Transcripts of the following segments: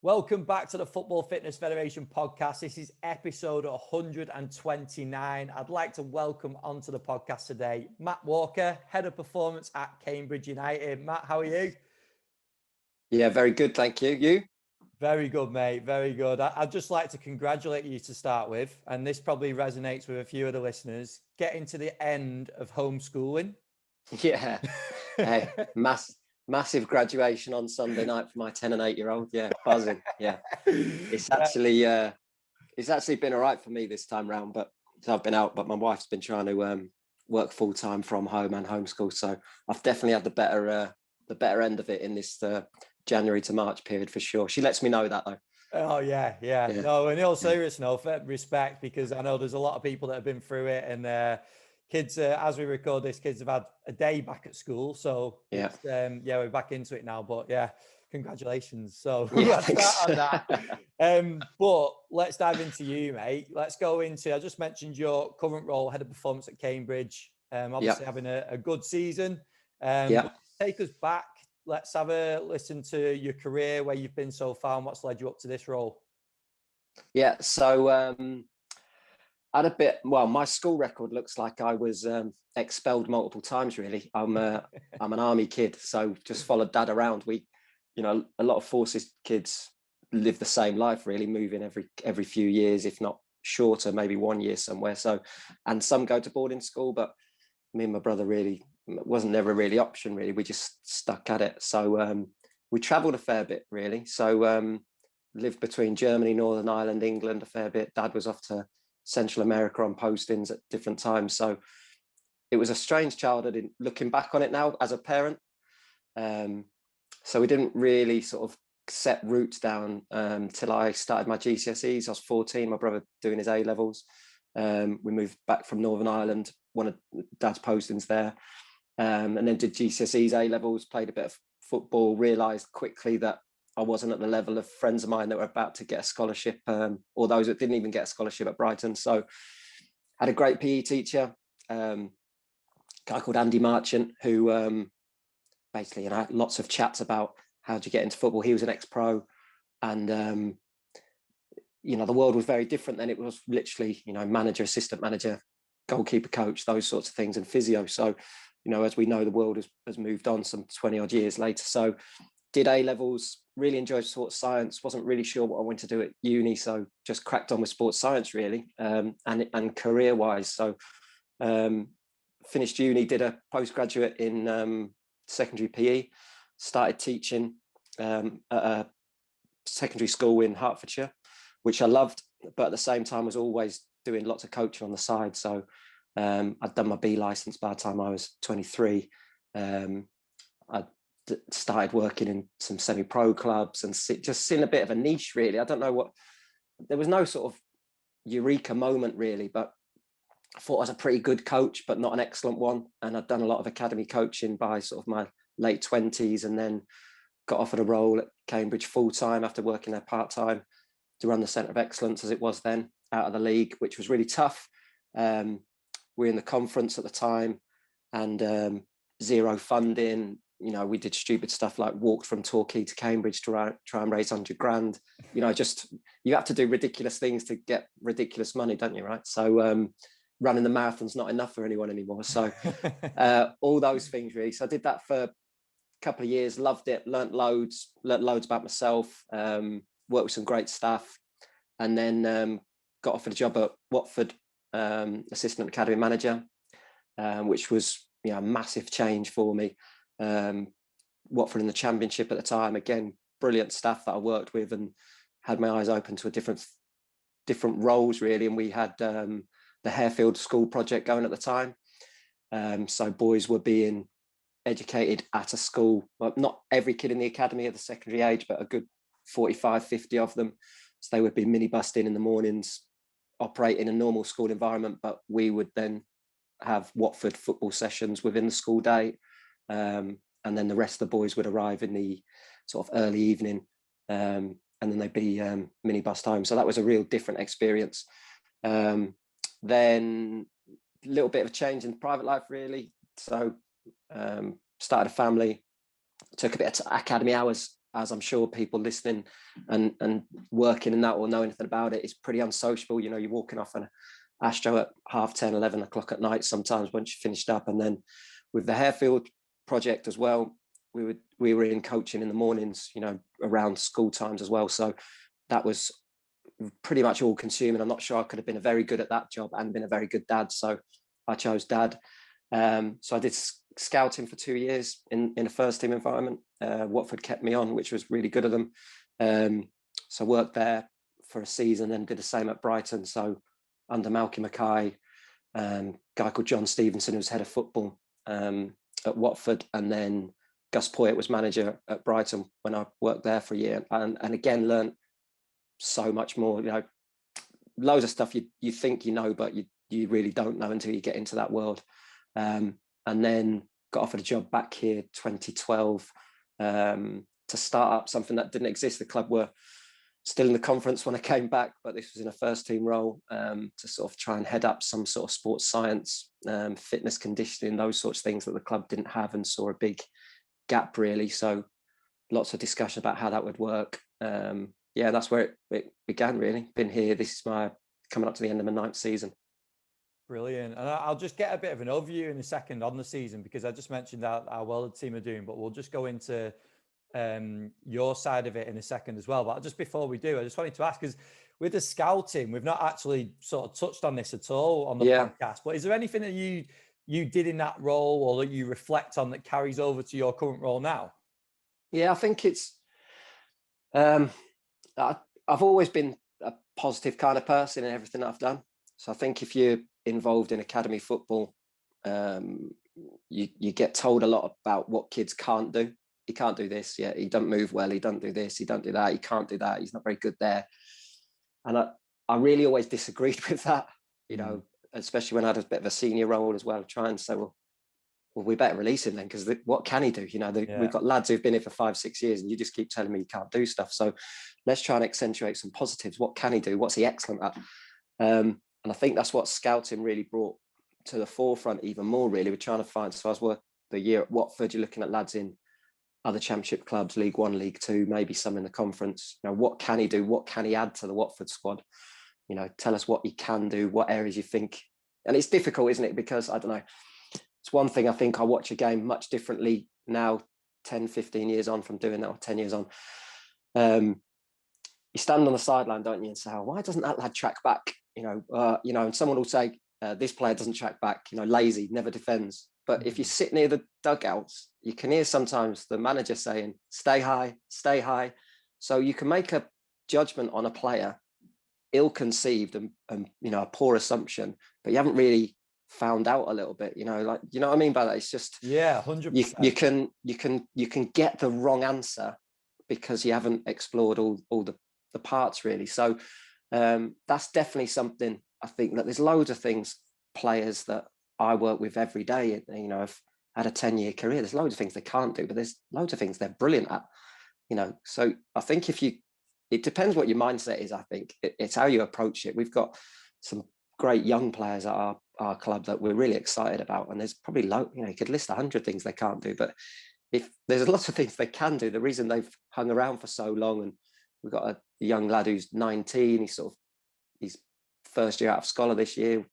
Welcome back to the Football Fitness Federation podcast. This is episode 129. I'd like to welcome onto the podcast today Matt Walker, Head of Performance at Cambridge United. Matt, how are you? Yeah, very good. Thank you. You? Very good, mate. Very good. I'd just like to congratulate you to start with, and this probably resonates with a few of the listeners, getting to the end of homeschooling. Yeah. Hey, massive graduation on Sunday night for my 10 and 8-year-old. Yeah, buzzing. Yeah. It's actually been all right for me this time round, but I've been out, but my wife's been trying to work full time from home and homeschool. So I've definitely had the better end of it in this January to March period for sure. She lets me know that though. Oh yeah. No, in all seriousness, respect, because I know there's a lot of people that have been through it, and kids, as we record this, kids have had a day back at school, so yeah, we're back into it now. But yeah, congratulations. So yeah, let's start on that. But let's dive into you, mate. Let's go into. I just mentioned your current role, Head of Performance at Cambridge. Obviously having a good season. But take us back. Let's have a listen to your career, where you've been so far, and what's led you up to this role. Yeah, so I had my school record looks like I was expelled multiple times, really. I'm an army kid, so just followed dad around. A lot of forces kids live the same life, really, moving every few years, if not shorter, maybe 1 year somewhere. So, and some go to boarding school, but me and my brother really wasn't never really option, really. We just stuck at it. So we traveled a fair bit, really. So lived between Germany, Northern Ireland, England a fair bit. Dad was off to Central America on postings at different times. So it was a strange childhood looking back on it now as a parent. So we didn't really sort of set roots down till I started my GCSEs. I was 14, my brother doing his A-levels. We moved back from Northern Ireland, one of dad's postings there. And then did GCSEs, A-levels, played a bit of football, realised quickly that I wasn't at the level of friends of mine that were about to get a scholarship, or those that didn't even get a scholarship at Brighton. So had a great PE teacher, guy called Andy Marchant, who basically had lots of chats about how do you get into football. He was an ex-pro, and the world was very different then. It was literally, manager, assistant manager, goalkeeper coach, those sorts of things, and physio. So, as we know, the world has moved on some 20 odd years later. So did A-levels, really enjoyed sports science, wasn't really sure what I wanted to do at uni, so just cracked on with sports science, really, and career-wise. So finished uni, did a postgraduate in secondary PE, started teaching at a secondary school in Hertfordshire, which I loved, but at the same time was always doing lots of coaching on the side. So I'd done my B licence by the time I was 23. I started working in some semi-pro clubs and just seeing a bit of a niche, really. I don't know there was no sort of eureka moment, really, but I thought I was a pretty good coach, but not an excellent one. And I'd done a lot of academy coaching by sort of my late 20s, and then got offered a role at Cambridge full-time after working there part-time to run the Centre of Excellence, as it was then, out of the league, which was really tough. We were in the conference at the time, and zero funding. We did stupid stuff like walked from Torquay to Cambridge to try and raise 100 grand. Just you have to do ridiculous things to get ridiculous money, don't you? Right. So running the marathon's not enough for anyone anymore. So all those things, really. So I did that for a couple of years, loved it, learnt loads about myself, worked with some great staff, and then got offered a job at Watford, assistant academy manager, which was a massive change for me. Watford in the Championship at the time, again, brilliant staff that I worked with, and had my eyes open to different roles, really. And we had the Harefield School project going at the time, so boys were being educated at a school. Well, not every kid in the academy at the secondary age, but a good 45, 50 of them. So they would be minibused in the mornings, operate in a normal school environment, but we would then have Watford football sessions within the school day. And then the rest of the boys would arrive in the sort of early evening, and then they'd be minibused home. So that was a real different experience. Then a little bit of a change in private life, really. So started a family, took a bit of academy hours as I'm sure people listening and working in that or know anything about it, it's pretty unsociable. You know, you're walking off an Astro at 10:30, 11 o'clock at night sometimes once you finished up. And then with the Harefield project as well, we were in coaching in the mornings, you know, around school times as well. So that was pretty much all consuming. I'm not sure I could have been very good at that job and been a very good dad. So I chose dad. So I did scouting for 2 years in a first team environment. Watford kept me on, which was really good of them. So I worked there for a season and did the same at Brighton. So under Malky Mackay, a guy called John Stevenson, who was head of football at Watford, and then Gus Poyet was manager at Brighton when I worked there for a year, and again learned so much more. You know, loads of stuff you think you know, but you really don't know until you get into that world. And then got offered a job back here 2012 to start up something that didn't exist. The club were still in the conference when I came back, but this was in a first team role to sort of try and head up some sort of sports science, fitness conditioning, those sorts of things that the club didn't have, and saw a big gap really. So lots of discussion about how that would work. Yeah, that's where it began really. Been here, this is my coming up to the end of my 9th season. Brilliant. And I'll just get a bit of an overview in a second on the season, because I just mentioned how well the team are doing, but we'll just go into your side of it in a second as well. But just before we do, I just wanted to ask, because with the scouting, we've not actually sort of touched on this at all on the podcast, but is there anything that you did in that role or that you reflect on that carries over to your current role now? Yeah, I think it's I've always been a positive kind of person in everything that I've done. So I think if you're involved in academy football, you get told a lot about what kids can't do. He can't do this. Yeah, he don't move well. He don't do this. He don't do that. He can't do that. He's not very good there. And I really always disagreed with that, you know, especially when I had a bit of a senior role as well, trying to say, well, we better release him then, because what can he do? You know, we've got lads who've been here for 5-6 years and you just keep telling me he can't do stuff. So let's try and accentuate some positives. What can he do? What's he excellent at? And I think that's what scouting really brought to the forefront even more, really. We're trying to find, so I was working the year at Watford, you're looking at lads in other championship clubs, League One, League Two, maybe some in the conference. You know, what can he do? What can he add to the Watford squad? You know, tell us what he can do, what areas you think. And it's difficult, isn't it? Because I don't know, it's one thing I think I watch a game much differently now, 10, 15 years on from doing that, or 10 years on. You stand on the sideline, don't you, and say, oh, why doesn't that lad track back? You know, and someone will say, this player doesn't track back, you know, lazy, never defends. But if you sit near the dugouts, you can hear sometimes the manager saying, stay high, stay high. So you can make a judgment on a player, ill-conceived and you know, a poor assumption, but you haven't really found out a little bit, you know, like, you know what I mean by that? It's just, 100%. You can get the wrong answer because you haven't explored all the parts really. So that's definitely something. I think that there's loads of things, players that I work with every day, you know, I've had a 10-year career, there's loads of things they can't do, but there's loads of things they're brilliant at, you know. So I think it depends what your mindset is. I think it's how you approach it. We've got some great young players at our club that we're really excited about, and there's probably you know, you could list 100 things they can't do, but if there's lots of things they can do, the reason they've hung around for so long. And we've got a young lad who's 19, he's first year out of scholar this year,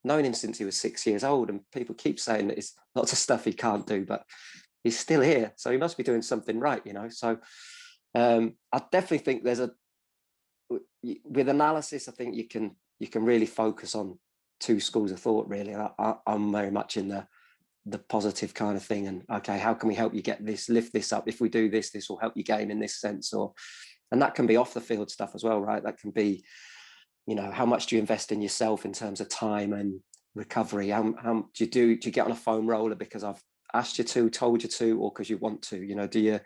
known him since he was 6 years old, and people keep saying that it's lots of stuff he can't do, but he's still here, so he must be doing something right, you know. So I definitely think with analysis, I think you can really focus on two schools of thought really. I'm very much in the positive kind of thing, and okay, how can we help you get this, lift this up? If we do this will help you game in this sense, and that can be off the field stuff as well, right? That can be, you know, how much do you invest in yourself in terms of time and recovery? How do you get on a foam roller because I've asked you to, told you to, or because you want to? You know, do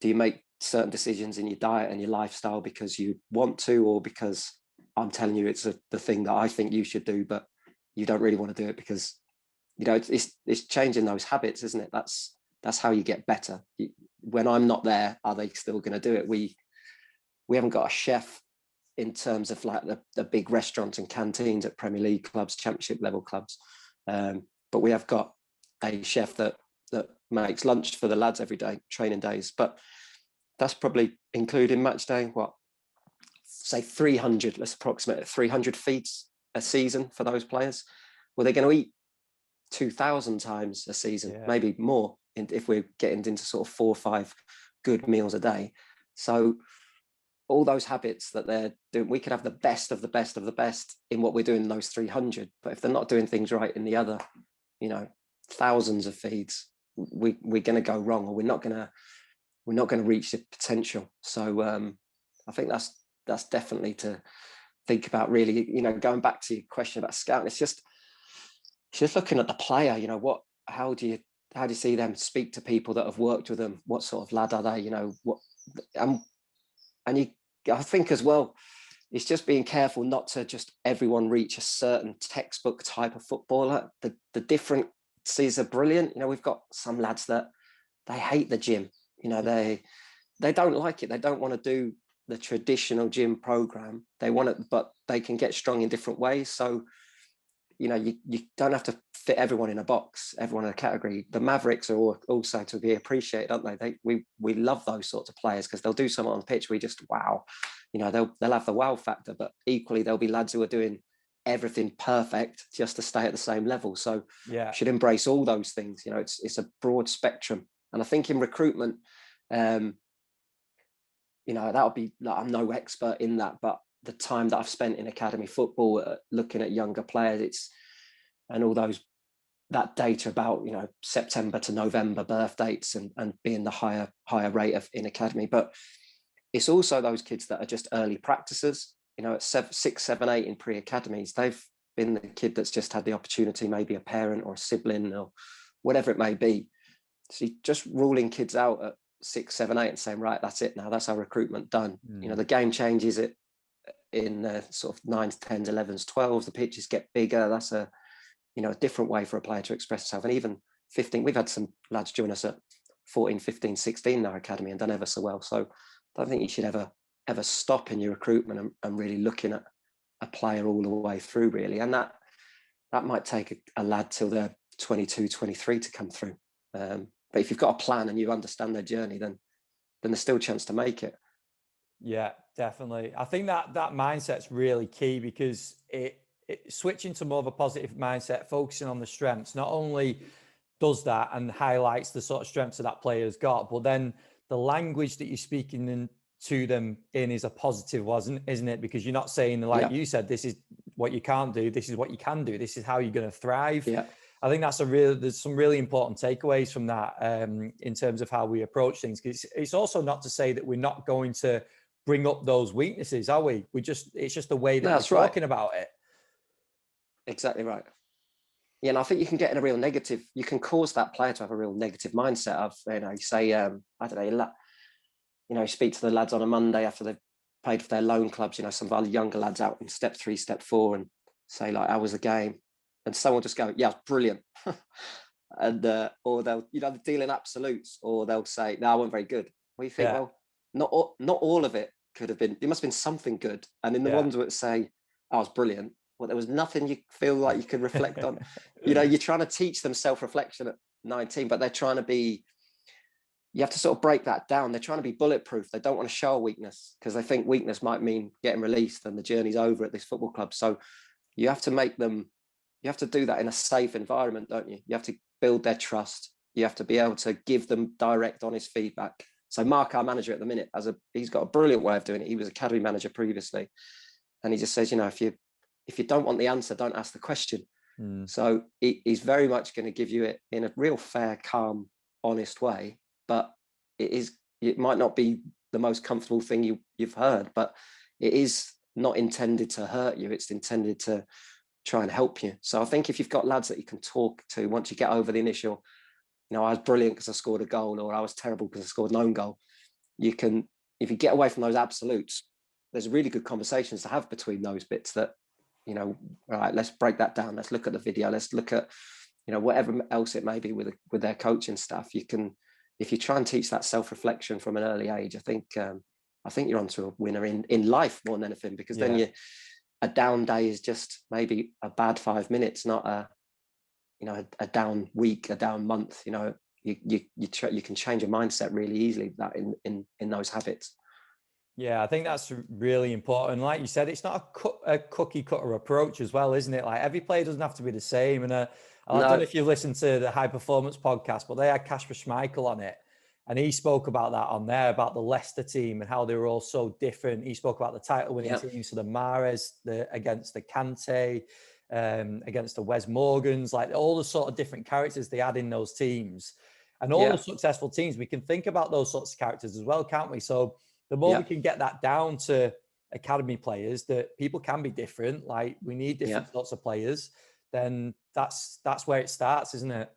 you make certain decisions in your diet and your lifestyle because you want to, or because I'm telling you it's the thing that I think you should do, but you don't really want to do it? Because, you know, it's changing those habits, isn't it? That's how you get better. When I'm not there, are they still going to do it? We haven't got a chef in terms of like the big restaurants and canteens at Premier League clubs, championship level clubs, but we have got a chef that makes lunch for the lads every day, training days. But that's probably including match day, what, say 300, let's approximate it, 300 feeds a season for those players. Well, they're going to eat 2,000 times a season, maybe more, if we're getting into sort of 4 or 5 good meals a day. So all those habits that they're doing, we could have the best of the best of the best in what we're doing in those 300. But if they're not doing things right in the other, thousands of feeds, we're going to go wrong, or we're not going to reach the potential. So I think that's definitely to think about, really. Going back to your question about scouting, it's just looking at the player. How do you see them? Speak to people that have worked with them. What sort of lad are they? I think as well, it's just being careful not to just everyone reach a certain textbook type of footballer. The differences are brilliant. We've got some lads that they hate the gym. They don't like it. They don't want to do the traditional gym program. They want it, but they can get strong in different ways. So, you don't have to fit everyone in a box, everyone in a category. The Mavericks are also to be appreciated, aren't they? We love those sorts of players because they'll do something on the pitch we just wow. They'll have the wow factor, but equally there'll be lads who are doing everything perfect just to stay at the same level. So should embrace all those things. It's a broad spectrum. And I think in recruitment, that'll be, like, I'm no expert in that, but the time that I've spent in academy football looking at younger players, and all that data about September to November birth dates and being the higher rate of in academy, but it's also those kids that are just early practices. At 6, 7, 8 in pre-academies, they've been the kid that's just had the opportunity, maybe a parent or a sibling or whatever it may be. So just ruling kids out at 6, 7, 8 and saying, right, that's it now, that's our recruitment done. The game changes it in sort of 9s, 10s, 11s, 12s. The pitches get bigger. That's a different way for a player to express himself. And even 15, we've had some lads join us at 14, 15, 16 in our academy and done ever so well. So I don't think you should ever stop in your recruitment and really looking at a player all the way through, really. And that might take a lad till they're 22, 23 to come through. But if you've got a plan and you understand their journey, then there's still a chance to make it. Yeah, definitely. I think that mindset's really key, because it switching to more of a positive mindset, focusing on the strengths, not only does that and highlights the sort of strengths that player's got, but then the language that you're speaking to them in is a positive one, isn't it? Because you're not saying, like you said, this is what you can't do, this is what you can do, this is how you're going to thrive. Yeah. I think there's some really important takeaways from that in terms of how we approach things. Because it's also not to say that we're not going to bring up those weaknesses, are we? It's just the way that we're talking about it. Exactly right. Yeah, and I think you can get in a real negative. You can cause that player to have a real negative mindset of, you say, I don't know, you speak to the lads on a Monday after they've played for their loan clubs. Some of our younger lads out in step 3, step 4, and say, like, how was the game? And someone just go, yeah, brilliant. And or they'll, they're dealing absolutes, or they'll say, no, I wasn't very good. Well, you think, well, not all of it could have been. There must have been something good. And in the ones that say, I was brilliant, well, there was nothing you feel like you could reflect on. You're trying to teach them self-reflection at 19, but they're trying to be. You have to sort of break that down. They're trying to be bulletproof. They don't want to show a weakness because they think weakness might mean getting released and the journey's over at this football club. So you have to make them. You have to do that in a safe environment, don't you? You have to build their trust. You have to be able to give them direct, honest feedback. So Mark, our manager at the minute, he's got a brilliant way of doing it. He was academy manager previously. And he just says, if you don't want the answer, don't ask the question. So he's very much going to give you it in a real fair, calm, honest way. But it might not be the most comfortable thing you've heard, but it is not intended to hurt you. It's intended to try and help you. So I think if you've got lads that you can talk to once you get over the initial, I was brilliant because I scored a goal, or I was terrible because I scored an own goal. You can, if you get away from those absolutes, there's really good conversations to have between those bits that, all right, let's break that down. Let's look at the video. Let's look at, whatever else it may be with their coaching staff. You can, if you try and teach that self-reflection from an early age, I think you're onto a winner in life more than anything, because then a down day is just maybe a bad 5 minutes, not a down week, a down month. you can change your mindset really easily that in those habits. Yeah, I think that's really important. Like you said, it's not a cookie cutter approach as well, isn't it? Like every player doesn't have to be the same. And I don't know if you listened to the High Performance podcast, but they had Kasper Schmeichel on it. And he spoke about that on there, about the Leicester team and how they were all so different. He spoke about the title winning teams, so the Mahrez, against the Kante, against the Wes Morgans, like all the sort of different characters they had in those teams. And all the successful teams, we can think about those sorts of characters as well, can't we? So the more we can get that down to academy players, that people can be different, like we need different sorts of players, then that's where it starts, isn't it?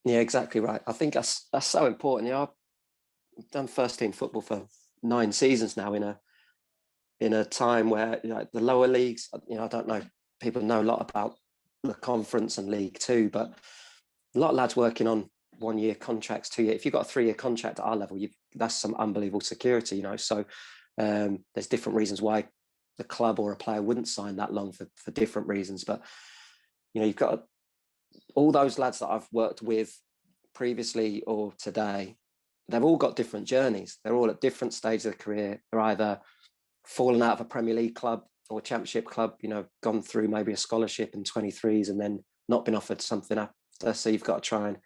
Yeah, exactly right. I think that's so important. I've done first team football for 9 seasons now in a time where the lower leagues, I don't know, people know a lot about the conference and League Two, but a lot of lads working on 1-year contracts, 2-year. If you've got a 3-year contract at our level, that's some unbelievable security, So there's different reasons why the club or a player wouldn't sign that long for different reasons. But you've got all those lads that I've worked with previously or today. They've all got different journeys. They're all at different stages of their career. They're either fallen out of a Premier League club or Championship club, gone through maybe a scholarship in 23s and then not been offered something after. So you've got to try and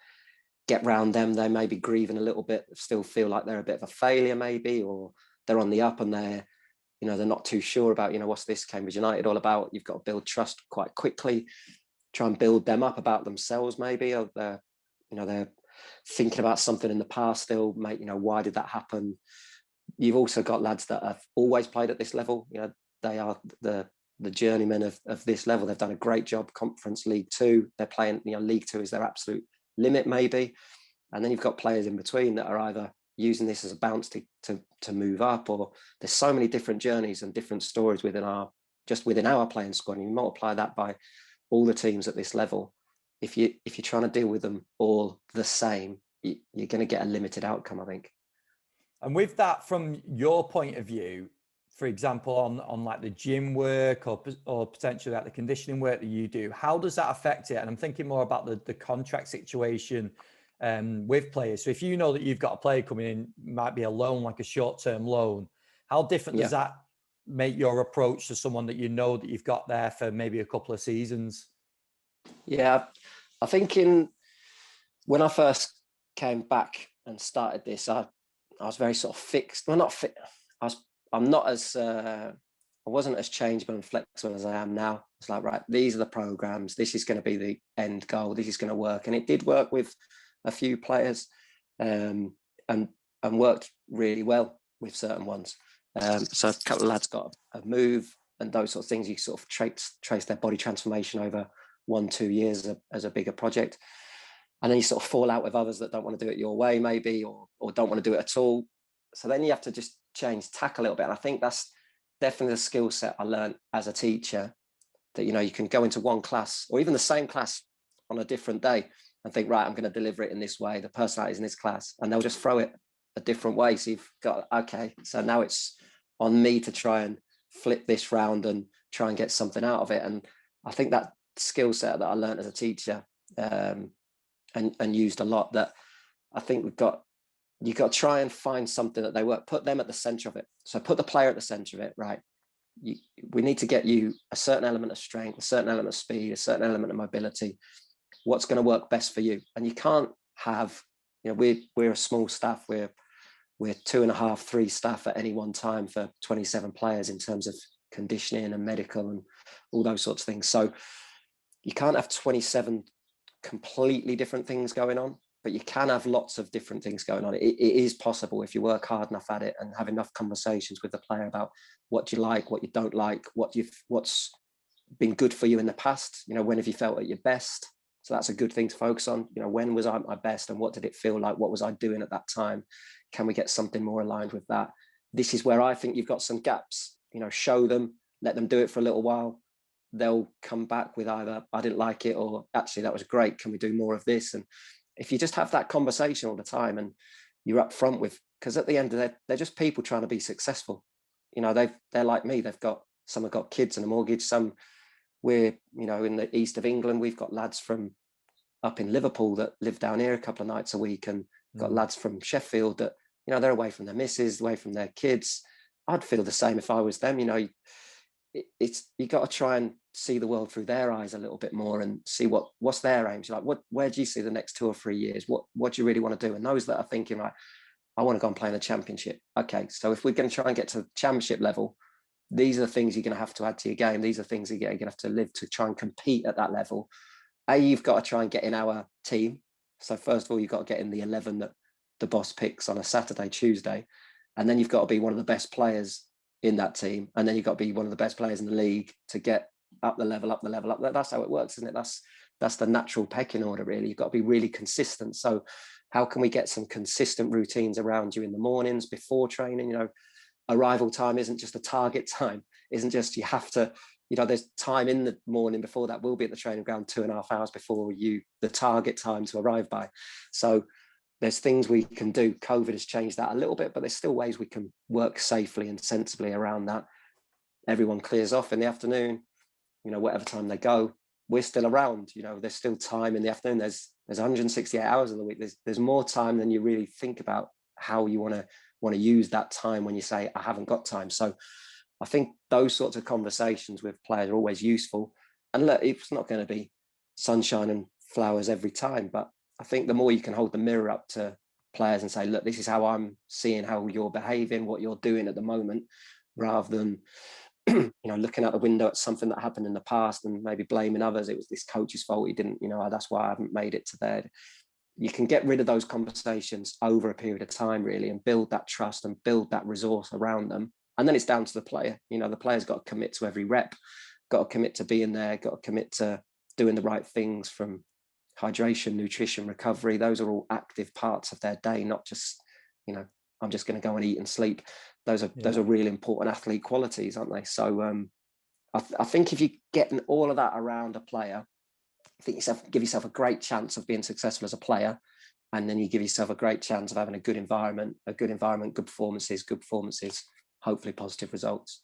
get round them. They may be grieving a little bit, still feel like they're a bit of a failure maybe, or they're on the up and they're not too sure about, what's this Cambridge United all about. You've got to build trust quite quickly, try and build them up about themselves maybe, or they're thinking about something in the past still, mate, why did that happen? You've also got lads that have always played at this level. They are the journeymen of this level. They've done a great job. Conference League Two, they're playing, League Two is their absolute limit maybe. And then you've got players in between that are either using this as a bounce to move up, or there's so many different journeys and different stories within our playing squad. And you multiply that by all the teams at this level. If you're trying to deal with them all the same, you're going to get a limited outcome, I think. And with that, from your point of view, for example, on like the gym work or potentially like the conditioning work that you do, how does that affect it? And I'm thinking more about the contract situation with players. So if you know that you've got a player coming in, might be a loan, like a short-term loan, how different does that make your approach to someone that that you've got there for maybe a couple of seasons? Yeah, I think when I first came back and started this, I was very sort of fixed. Well, not fit. I'm not as I wasn't as changeable and flexible as I am now. It's like, right, these are the programs. This is going to be the end goal. This is going to work, and it did work with a few players, and worked really well with certain ones. So a couple of lads got a move and those sort of things. You sort of trace their body transformation over 1-2 years as a bigger project. And then you sort of fall out with others that don't want to do it your way, maybe, or don't want to do it at all. So then you have to just change tack a little bit. And I think that's definitely the skill set I learned as a teacher, that, you can go into one class or even the same class on a different day and think, right, I'm going to deliver it in this way. The personality is in this class, and they'll just throw it a different way. So you've got, okay, so now it's on me to try and flip this round and try and get something out of it. And I think that skill set that I learned as a teacher, and used a lot, that I think you've got to try and find something that they work, put them at the center of it. So put the player at the center of it, right? We need to get you a certain element of strength, a certain element of speed, a certain element of mobility. What's going to work best for you? And you can't have, we're a small staff. We're 2.5, 3 staff at any one time for 27 players in terms of conditioning and medical and all those sorts of things. So you can't have 27 completely different things going on, but you can have lots of different things going on. It is possible if you work hard enough at it and have enough conversations with the player about what you like, what you don't like, what's been good for you in the past. When have you felt at your best? So that's a good thing to focus on. When was I at my best and what did it feel like? What was I doing at that time? Can we get something more aligned with that? This is where I think you've got some gaps. Show them, let them do it for a little while. They'll come back with either, I didn't like it, or actually that was great, can we do more of this? And if you just have that conversation all the time and you're upfront with, because at the end of it, they're just people trying to be successful. They're like me. Some have got kids and a mortgage. Some, we're in the east of England. We've got lads from up in Liverpool that live down here a couple of nights a week, and got lads from Sheffield that, you know, they're away from their missus, away from their kids. I'd feel the same if I was them. You know, it's you got to try and see the world through their eyes a little bit more and see what's their aims. Like, where do you see the next 2 or 3 years? What do you really want to do? And those that are thinking, like, I want to go and play in the championship. Okay, so if we're going to try and get to the championship level, these are the things you're going to have to add to your game. These are things you're going to have to live to try and compete at that level. You've got to try and get in our team. So first of all, you've got to get in the 11 that the boss picks on a Saturday, Tuesday. And then you've got to be one of the best players in that team. And then you've got to be one of the best players in the league to get up the level. That's how it works, isn't it? That's the natural pecking order, really. You've got to be really consistent. So how can we get some consistent routines around you in the mornings before training? You know, arrival time isn't just a target time, isn't just you have to, you know, there's time in the morning before that. We'll be at the training ground 2.5 hours before the target time to arrive by. So there's things we can do. COVID has changed that a little bit, but there's still ways we can work safely and sensibly around that. Everyone clears off in the afternoon, you know, whatever time they go, we're still around. You know, there's still time in the afternoon. There's 168 hours in the week. There's more time than you really think about how you want to use that time when you say, I haven't got time. So I think those sorts of conversations with players are always useful. And look, it's not going to be sunshine and flowers every time, but I think the more you can hold the mirror up to players and say, look, this is how I'm seeing how you're behaving, what you're doing at the moment, rather than you know, looking out the window at something that happened in the past and maybe blaming others. It was this coach's fault. He didn't, you know, that's why I haven't made it to there. You can get rid of those conversations over a period of time, really, and build that trust and build that resource around them. And then it's down to the player. You know, the player's got to commit to every rep, got to commit to being there, got to commit to doing the right things, from hydration, nutrition, recovery. Those are all active parts of their day, not just, you know, I'm just going to go and eat and sleep. Those are really important athlete qualities, aren't they? So I think if you get all of that around a player, I think give yourself a great chance of being successful as a player, and then you give yourself a great chance of having a good environment, good performances, hopefully positive results.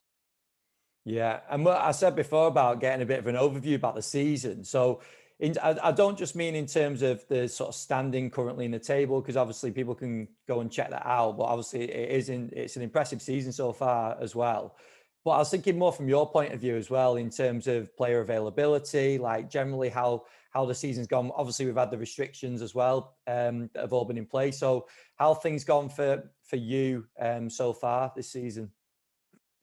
Yeah, and what I said before about getting a bit of an overview about the season. So I don't just mean in terms of the sort of standing currently in the table, because obviously people can go and check that out. But obviously it's an impressive season so far as well. But I was thinking more from your point of view as well, in terms of player availability, like generally how the season's gone. Obviously we've had the restrictions as well that have all been in place. So how have things gone for you so far this season?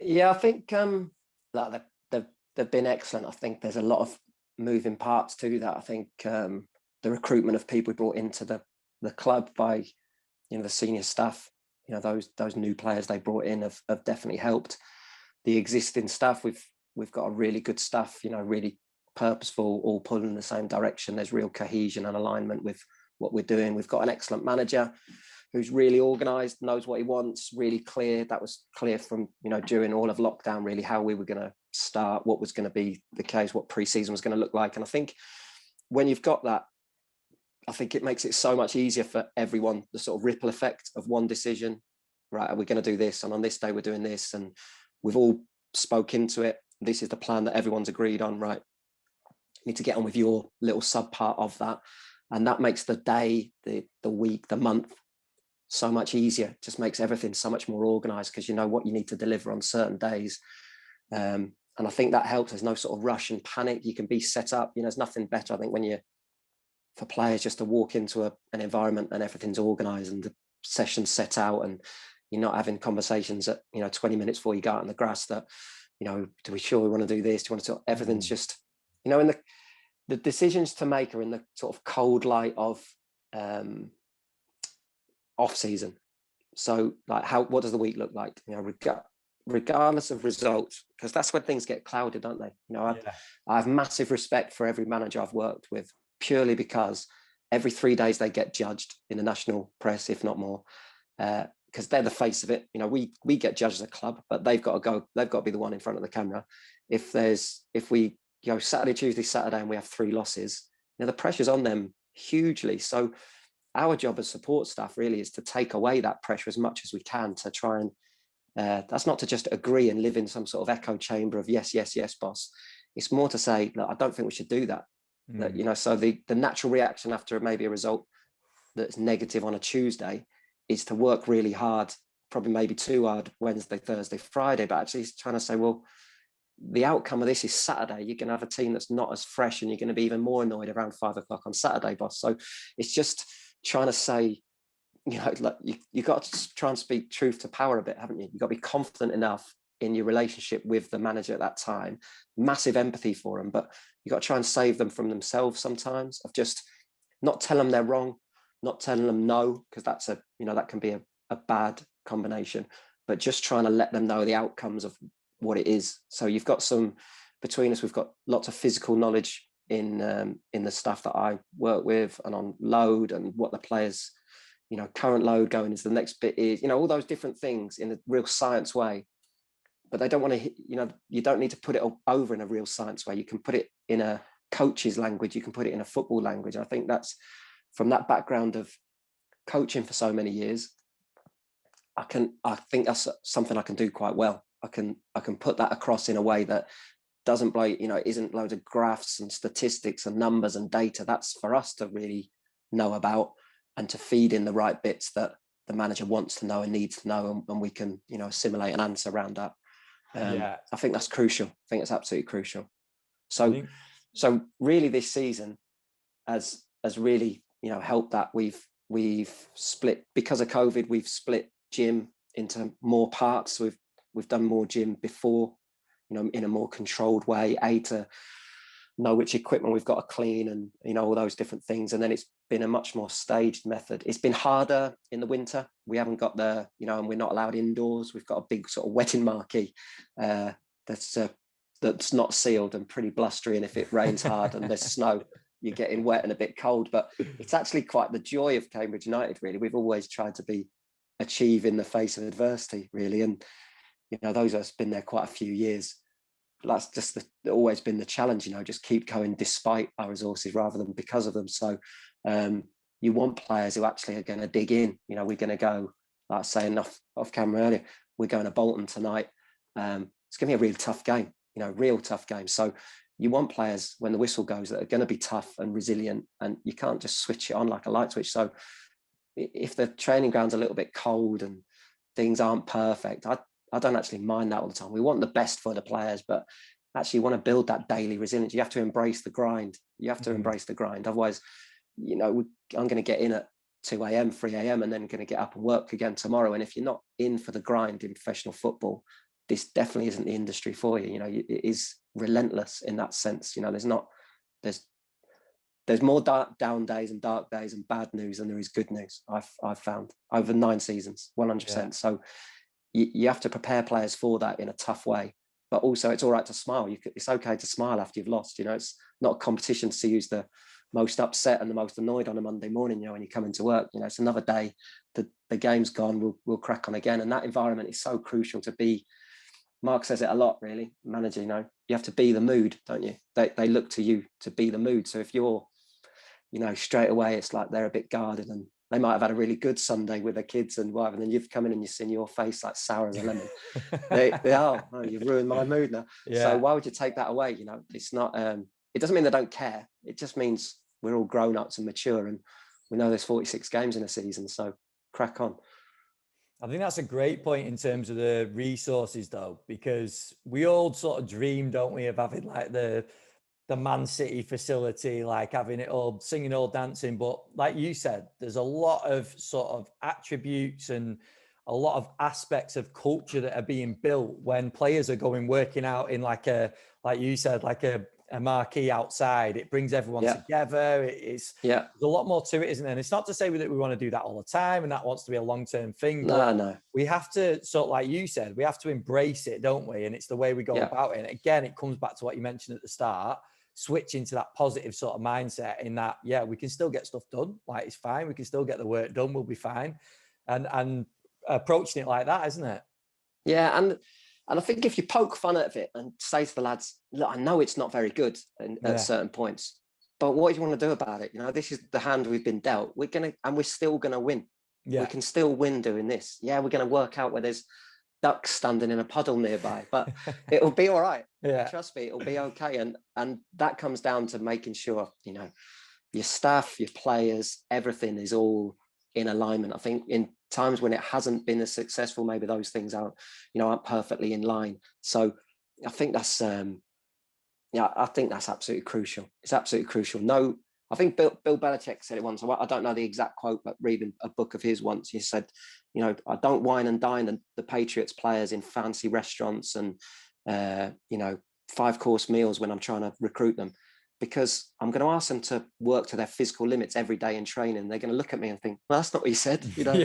Yeah, I think they've been excellent. I think there's a lot of moving parts to that. I think the recruitment of people brought into the club by, you know, the senior staff, you know, those new players they brought in have definitely helped. The existing staff, we've got a really good staff, you know, really purposeful, all pulling in the same direction. There's real cohesion and alignment with what we're doing. We've got an excellent manager who's really organised, knows what he wants, really clear. That was clear from, you know, during all of lockdown, really how we were going to start, what was going to be the case, what pre-season was going to look like. And I think when you've got that, I think it makes it so much easier for everyone, the sort of ripple effect of one decision, right? Are we going to do this? And on this day, we're doing this. And we've all spoke into it. This is the plan that everyone's agreed on, right? You need to get on with your little sub part of that. And that makes the day, the week, the month so much easier. It just makes everything so much more organized, because you know what you need to deliver on certain days. And I think that helps. There's no sort of rush and panic. You can be set up. You know, there's nothing better, I think, for players just to walk into an environment and everything's organized and the session's set out, and you're not having conversations at, you know, 20 minutes before you go out on the grass that, you know, do we want to do this? Do we want to? Everything's just, you know, in the decisions to make are in the sort of cold light of off season. So like, what does the week look like? You know, regardless of results, because that's when things get clouded, don't they? You know, I have massive respect for every manager I've worked with, purely because every 3 days they get judged in the national press, if not more, because they're the face of it. You know, we get judged as a club, but they've got to be the one in front of the camera. If we, you know, Saturday, Tuesday, Saturday, and we have 3 losses, you know, the pressure's on them hugely. So our job as support staff really is to take away that pressure as much as we can, to try and that's not to just agree and live in some sort of echo chamber of yes, boss. It's more to say, look, I don't think we should do that. That, you know, so the natural reaction after maybe a result that's negative on a Tuesday is to work really hard, probably maybe too hard Wednesday, Thursday, Friday, but actually he's trying to say, well, the outcome of this is Saturday. You're going to have a team that's not as fresh, and you're going to be even more annoyed around 5 o'clock on Saturday, boss. So it's just trying to say, you know, like you got to try and speak truth to power a bit, haven't you? You've got to be confident enough in your relationship with the manager at that time, massive empathy for them, but you've got to try and save them from themselves sometimes, of just not telling them they're wrong, not telling them no, because that's a, you know, that can be a bad combination, but just trying to let them know the outcomes of what it is. So you've got some, between us, we've got lots of physical knowledge in the stuff that I work with, and on load and what the players, you know, current load going into the next bit is, you know, all those different things in a real science way. But they don't want to, you know, you don't need to put it over in a real science way. You can put it in a coach's language. You can put it in a football language. I think that's, from that background of coaching for so many years, I think that's something I can do quite well. I can put that across in a way that doesn't blow, you know, isn't loads of graphs and statistics and numbers and data. That's for us to really know about, and to feed in the right bits that the manager wants to know and needs to know, and we can, you know, assimilate an answer around that. I think that's crucial. I think it's absolutely crucial. So really this season has really, you know, helped that we've split, because of COVID, we've split gym into more parts. We've done more gym before, you know, in a more controlled way, to know which equipment we've got to clean, and, you know, all those different things. And then it's been a much more staged method. It's been harder in the winter. We haven't got the, you know, and we're not allowed indoors. We've got a big sort of wetting marquee that's not sealed and pretty blustery. And if it rains hard and there's snow, you're getting wet and a bit cold. But it's actually quite the joy of Cambridge United, really. We've always tried to achieve in the face of adversity, really. And, you know, those of us been there quite a few years. That's just always been the challenge, you know, just keep going despite our resources rather than because of them. So you want players who actually are going to dig in. You know, we're going to go, like I was saying off camera earlier, we're going to Bolton tonight. It's going to be a really tough game, you know, real tough game. So you want players, when the whistle goes, that are going to be tough and resilient, and you can't just switch it on like a light switch. So if the training ground's a little bit cold and things aren't perfect, I don't actually mind that all the time. We want the best for the players, but actually you want to build that daily resilience. You have to embrace the grind. You have to embrace the grind. Otherwise, you know, I'm going to get in at 2 a.m., 3 a.m. and then going to get up and work again tomorrow. And if you're not in for the grind in professional football, this definitely isn't the industry for you. You know, it is relentless in that sense. You know, there's more down days and dark days and bad news than there is good news. I've found over 9 seasons, 100%. Yeah. So you have to prepare players for that in a tough way, but also it's all right to smile. It's okay to smile after you've lost. You know, it's not a competition to see who's the most upset and the most annoyed on a Monday morning. You know, when you come into work, you know, it's another day. The game's gone. We'll crack on again. And that environment is so crucial to be. Mark says it a lot, really. Manager, you know, you have to be the mood, don't you? They look to you to be the mood. So if you're, you know, straight away, it's like they're a bit guarded, and they might have had a really good Sunday with their kids and whatever, and then you've come in and you've seen your face like sour as a lemon. they are, oh, you've ruined my mood now. Yeah. So why would you take that away? You know, it's not, it doesn't mean they don't care. It just means we're all grown-ups and mature, and we know there's 46 games in a season, so crack on. I think that's a great point in terms of the resources, though, because we all sort of dream, don't we, of having like the Man City facility, like having it all, singing, all dancing. But like you said, there's a lot of sort of attributes and a lot of aspects of culture that are being built when players are working out in like you said, like a marquee outside. It brings everyone together. There's a lot more to it, isn't there? And it's not to say that we want to do that all the time and that wants to be a long-term thing. No. We have to, sort of like you said, we have to embrace it, don't we? And it's the way we go about it. And again, it comes back to what you mentioned at the start, switching to that positive sort of mindset in that, we can still get stuff done. Like, it's fine. We can still get the work done. We'll be fine. And approaching it like that, isn't it? Yeah. And I think if you poke fun at it and say to the lads, look, I know it's not very good at certain points, but what do you want to do about it? You know, this is the hand we've been dealt. We're still going to win. Yeah. We can still win doing this. Yeah, we're going to work out where there's ducks standing in a puddle nearby, but it'll be all right. Yeah. Trust me, it'll be okay. And that comes down to making sure, you know, your staff, your players, everything is all in alignment. I think in times when it hasn't been as successful, maybe those things aren't perfectly in line. So I think that's I think that's absolutely crucial. It's absolutely crucial. No, I think Bill Belichick said it once. I don't know the exact quote, but reading a book of his once, he said, you know, I don't wine and dine the Patriots players in fancy restaurants and, you know, 5-course meals when I'm trying to recruit them, because I'm going to ask them to work to their physical limits every day in training. They're going to look at me and think, well, that's not what he said. You know,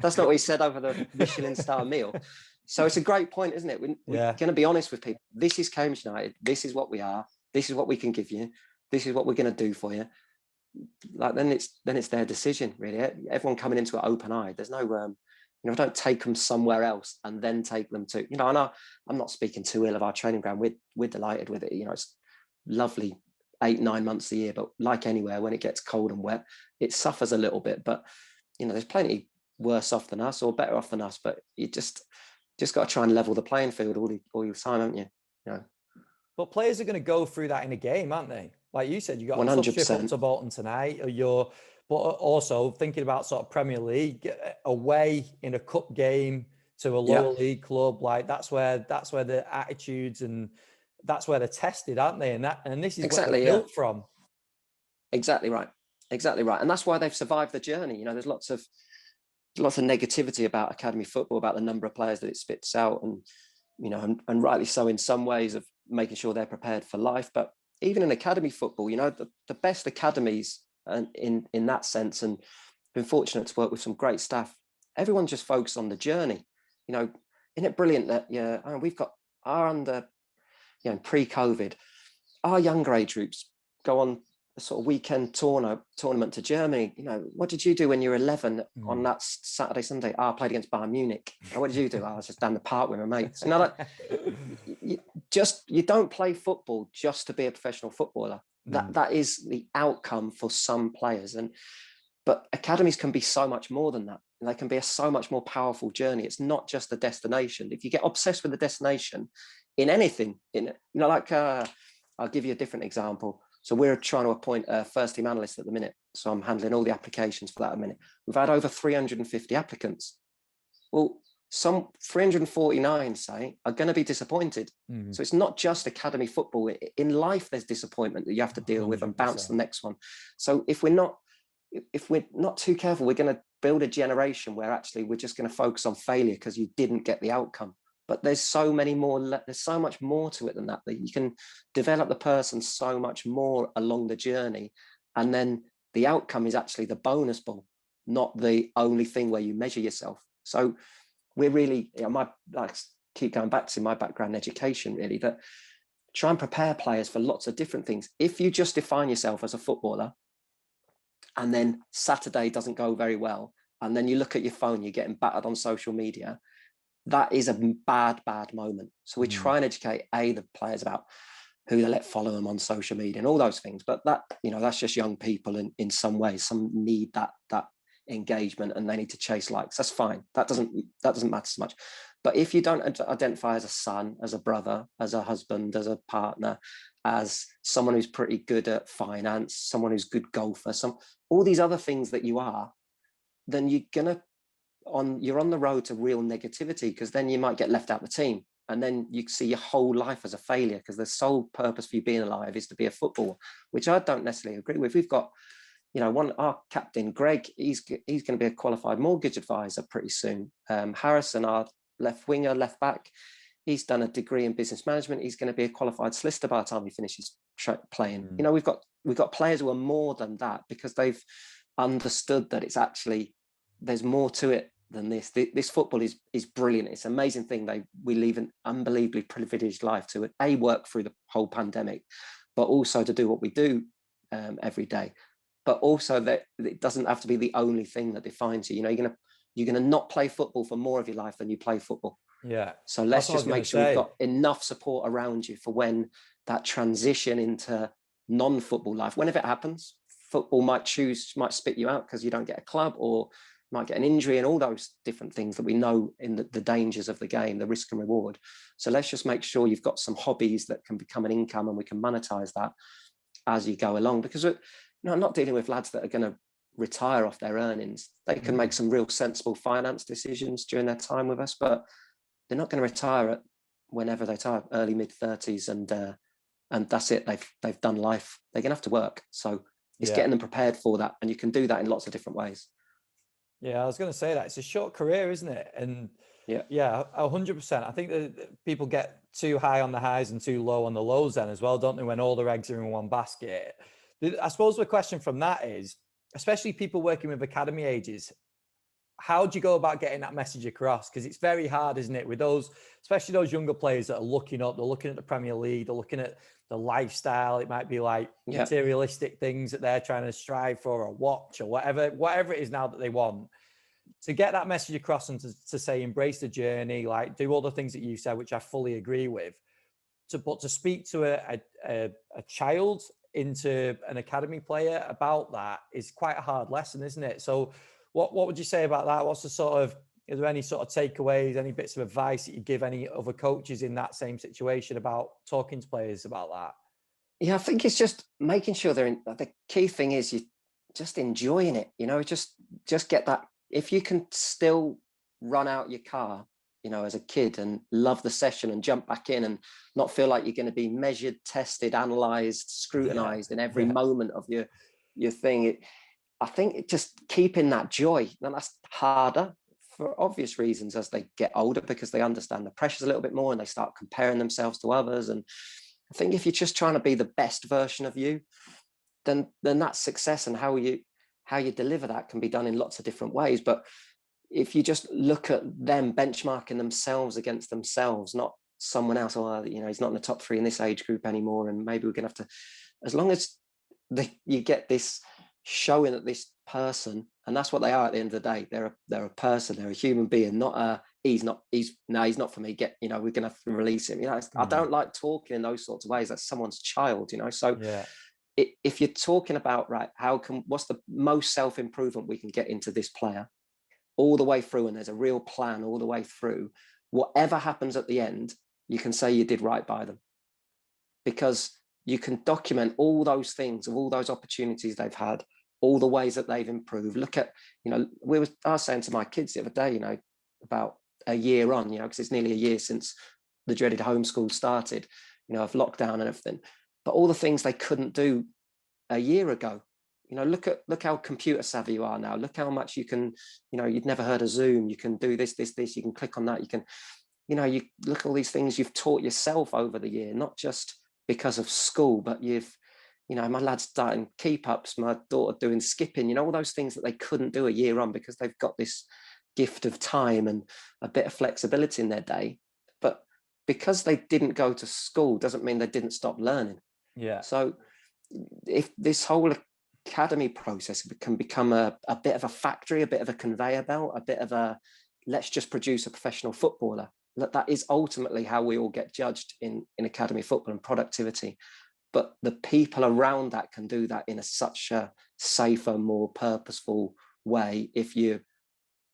that's not what he said over the Michelin star meal. So it's a great point, isn't it? We're going to be honest with people. This is Cambridge United. This is what we are. This is what we can give you. This is what we're going to do for you. Like then it's their decision, really. Everyone coming into it open-eyed. There's no, you know, don't take them somewhere else and then take them to, you know. I know I'm not speaking too ill of our training ground. We're delighted with it. You know, it's lovely 8-9 months a year, but like anywhere, when it gets cold and wet, it suffers a little bit. But you know, there's plenty worse off than us or better off than us. But you just got to try and level the playing field all your time, haven't you? You know. But players are going to go through that in a game, aren't they? Like you said, you got 100%. A tough trip up to Bolton tonight, but also thinking about sort of Premier League away in a cup game to a lower league club, like that's where the attitudes and that's where they're tested, aren't they? And this is exactly where they're built from. Exactly right. And that's why they've survived the journey. You know, there's lots of negativity about academy football, about the number of players that it spits out, and you know, and rightly so in some ways, of making sure they're prepared for life. But even in academy football, you know, the best academies, and in that sense, and been fortunate to work with some great staff, everyone just focused on the journey. You know, isn't it brilliant that we've got our under, you know, pre-COVID, our younger age groups go on a sort of weekend tournament to Germany. You know, what did you do when you were 11 on that Saturday, Sunday? I played against Bayern Munich. What did you do? I was just down the park with my mates. You know, like, you don't play football just to be a professional footballer. That is the outcome for some players. But academies can be so much more than that. And they can be a so much more powerful journey. It's not just the destination. If you get obsessed with the destination in anything, like I'll give you a different example. So we're trying to appoint a first team analyst at the minute. So I'm handling all the applications for that at the minute. We've had over 350 applicants. Well, some 349, say, are going to be disappointed. So it's not just academy football. In life, there's disappointment that you have to deal 100%. With and bounce the next one. So if we're not too careful, we're going to build a generation where actually we're just going to focus on failure because you didn't get the outcome. But there's so much more to it than that you can develop the person so much more along the journey. And then the outcome is actually the bonus ball, not the only thing where you measure yourself. So we're really, I keep going back to my background in education, really, that try and prepare players for lots of different things. If you just define yourself as a footballer and then Saturday doesn't go very well, and then you look at your phone, you're getting battered on social media, that is a bad moment. So we try and educate the players about who they let follow them on social media and all those things. But that, that's just young people in some ways. Some need that engagement and they need to chase likes. That's fine. That doesn't matter so much. But if you don't identify as a son, as a brother, as a husband, as a partner, as someone who's pretty good at finance, someone who's good golfer, all these other things that you are, then you're on the road to real negativity, because then you might get left out of the team, and then you see your whole life as a failure because the sole purpose for you being alive is to be a footballer, which I don't necessarily agree with. We've got, our captain Greg, he's going to be a qualified mortgage advisor pretty soon. Harrison, our left winger, left back, he's done a degree in business management. He's going to be a qualified solicitor by the time he finishes playing. We've got players who are more than that because they've understood that it's actually, there's more to it than this. This football is brilliant. It's an amazing thing. We live an unbelievably privileged life to work through the whole pandemic, but also to do what we do every day. But also that it doesn't have to be the only thing that defines you. You're gonna not play football for more of your life than you play football. Yeah. So let's just make sure we've got enough support around you for when that transition into non-football life, whenever it happens. Football might spit you out because you don't get a club, or might get an injury, and all those different things that we know in the dangers of the game, the risk and reward. So let's just make sure you've got some hobbies that can become an income, and we can monetize that as you go along. Because I'm not dealing with lads that are going to retire off their earnings. They can make some real sensible finance decisions during their time with us, but they're not going to retire at whenever they retire, early mid-30s, and that's it. They've done life. They're going to have to work. So it's getting them prepared for that, and you can do that in lots of different ways. Yeah, I was going to say that it's a short career, isn't it? And yeah, 100%. I think that people get too high on the highs and too low on the lows then as well, don't they, when all their eggs are in one basket? I suppose the question from that is, especially people working with academy ages, how do you go about getting that message across? Because it's very hard, isn't it, with those, especially those younger players that are looking up, they're looking at the Premier League, they're looking at the lifestyle. It might be like materialistic things that they're trying to strive for, or watch, or whatever it is now that they want. To get that message across and to say, embrace the journey, like do all the things that you said, which I fully agree with. But to speak to a child into an academy player about that is quite a hard lesson, isn't it? So what would you say about that? What's the sort of, is there any sort of takeaways, any bits of advice that you give any other coaches in that same situation about talking to players about that? Yeah, I think it's just making sure the key thing is you just enjoying it, just get that. If you can still run out your car, as a kid, and love the session and jump back in and not feel like you're going to be measured, tested, analyzed, scrutinized in every moment of your thing. I think it just keeping that joy, and that's harder for obvious reasons as they get older, because they understand the pressures a little bit more and they start comparing themselves to others. And I think if you're just trying to be the best version of you, then that's success, and how you deliver that can be done in lots of different ways. But if you just look at them benchmarking themselves against themselves, not someone else, he's not in the top 3 in this age group anymore, and maybe we're going to have to, as long as you get this showing that this person, and that's what they are at the end of the day, they're a person, they're a human being, not he's not for me, we're going to have to release him. I don't like talking in those sorts of ways. That's someone's child, so if you're talking about, what's the most self-improvement we can get into this player all the way through, and there's a real plan all the way through, whatever happens at the end, you can say you did right by them, because you can document all those things, of all those opportunities they've had, all the ways that they've improved. Look at, I was saying to my kids the other day, about a year on, because it's nearly a year since the dreaded homeschool started, of lockdown and everything, but all the things they couldn't do a year ago. Look how computer savvy you are now. Look how much you can, you'd never heard of Zoom. You can do this, you can click on that. You can, you look at all these things you've taught yourself over the year, not just because of school, but my lad's starting keep ups, my daughter doing skipping, all those things that they couldn't do a year on, because they've got this gift of time and a bit of flexibility in their day. But because they didn't go to school doesn't mean they didn't stop learning. Yeah. So if this whole academy process can become a bit of a factory, a bit of a conveyor belt, a bit of a, let's just produce a professional footballer, that is ultimately how we all get judged in academy football and productivity. But the people around that can do that in such a safer, more purposeful way if you're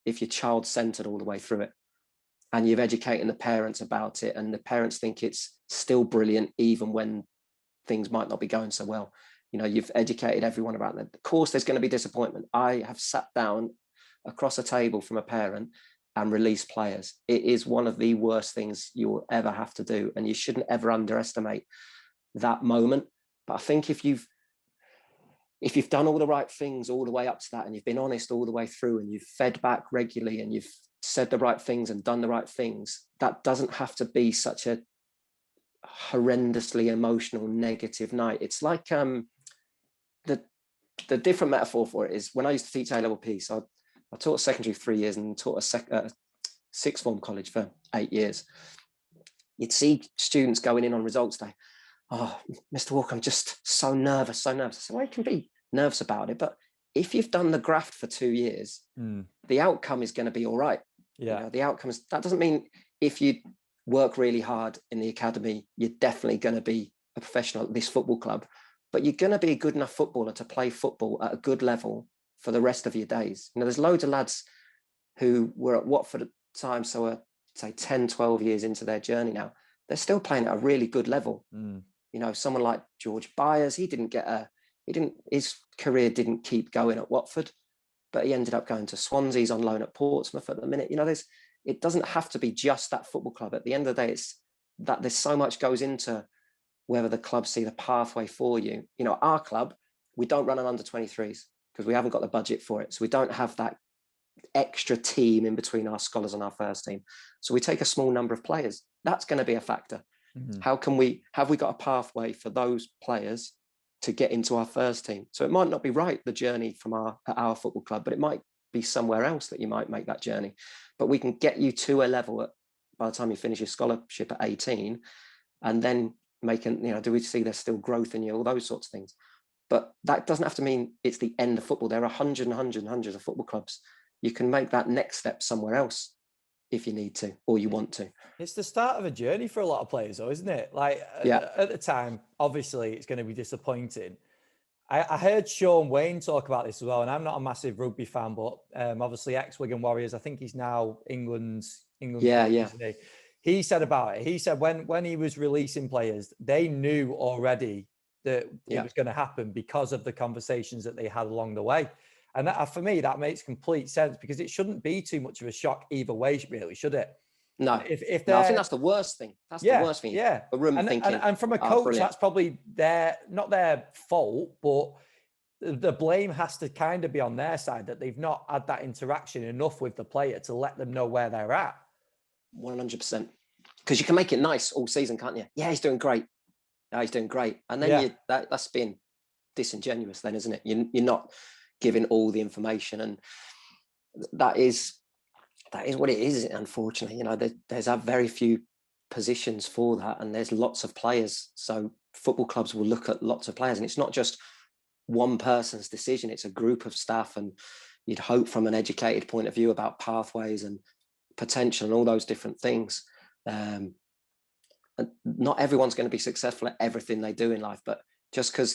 child-centered all the way through it, and you've educated the parents about it, and the parents think it's still brilliant even when things might not be going so well. You've educated everyone about that. Of course, there's going to be disappointment. I have sat down across a table from a parent and released players. It is one of the worst things you'll ever have to do, and you shouldn't ever underestimate that moment. But I think if you've done all the right things all the way up to that, and you've been honest all the way through, and you've fed back regularly, and you've said the right things and done the right things, that doesn't have to be such a horrendously emotional, negative night. It's like the different metaphor for it is when I used to teach A-level PE. So I taught secondary 3 years and taught a sixth form college for 8 years. You'd see students going in on results day. Oh, Mr. Walker, I'm just so nervous. I said, well, you can be nervous about it, but if you've done the graft for 2 years, the outcome is going to be all right. Yeah. The outcomes, that doesn't mean if you work really hard in the academy, you're definitely going to be a professional at this football club, but you're going to be a good enough footballer to play football at a good level for the rest of your days. You know, there's loads of lads who were at Watford at the time, so are, say, 10, 12 years into their journey now. They're still playing at a really good level. You know, someone like George Byers, his career didn't keep going at Watford, but he ended up going to Swansea. He's on loan at Portsmouth at the minute. You know, it doesn't have to be just that football club. At the end of the day, it's that there's so much goes into whether the club see the pathway for you. You know, our club, we don't run an under-23s because we haven't got the budget for it. So we don't have that extra team in between our scholars and our first team. So we take a small number of players. That's going to be a factor. Have we got a pathway for those players to get into our first team? So it might not be right, the journey from our football club, but it might be somewhere else that you might make that journey. But we can get you to a level by the time you finish your scholarship at 18, and then making, you know, do we see there's still growth in you, all those sorts of things. But that doesn't have to mean it's the end of football. There are hundreds of football clubs. You can make that next step somewhere else if you need to or you want to. It's the start of a journey for a lot of players, though, isn't it? Like, at the time, obviously, it's going to be disappointing. I heard Sean Wayne talk about this as well, and I'm not a massive rugby fan, but obviously ex-Wigan Warriors. I think he's now England's coach, isn't he? He said about it. He said when he was releasing players, they knew already that it was going to happen because of the conversations that they had along the way. And that, for me, that makes complete sense, because it shouldn't be too much of a shock either way, really, should it? No, I think that's the worst thing. That's the worst thing. Yeah. A room thinking. And from a coach, that's probably not their fault, but the blame has to kind of be on their side, that they've not had that interaction enough with the player to let them know where they're at. 100%. Because you can make it nice all season, can't you? Yeah, he's doing great. Yeah, he's doing great. And then that's being disingenuous then, isn't it? You're not giving all the information, and that is what it is, unfortunately. You know, there's very few positions for that, and there's lots of players. So football clubs will look at lots of players, and it's not just one person's decision, it's a group of staff. And you'd hope from an educated point of view about pathways and potential and all those different things. And not everyone's going to be successful at everything they do in life, but just because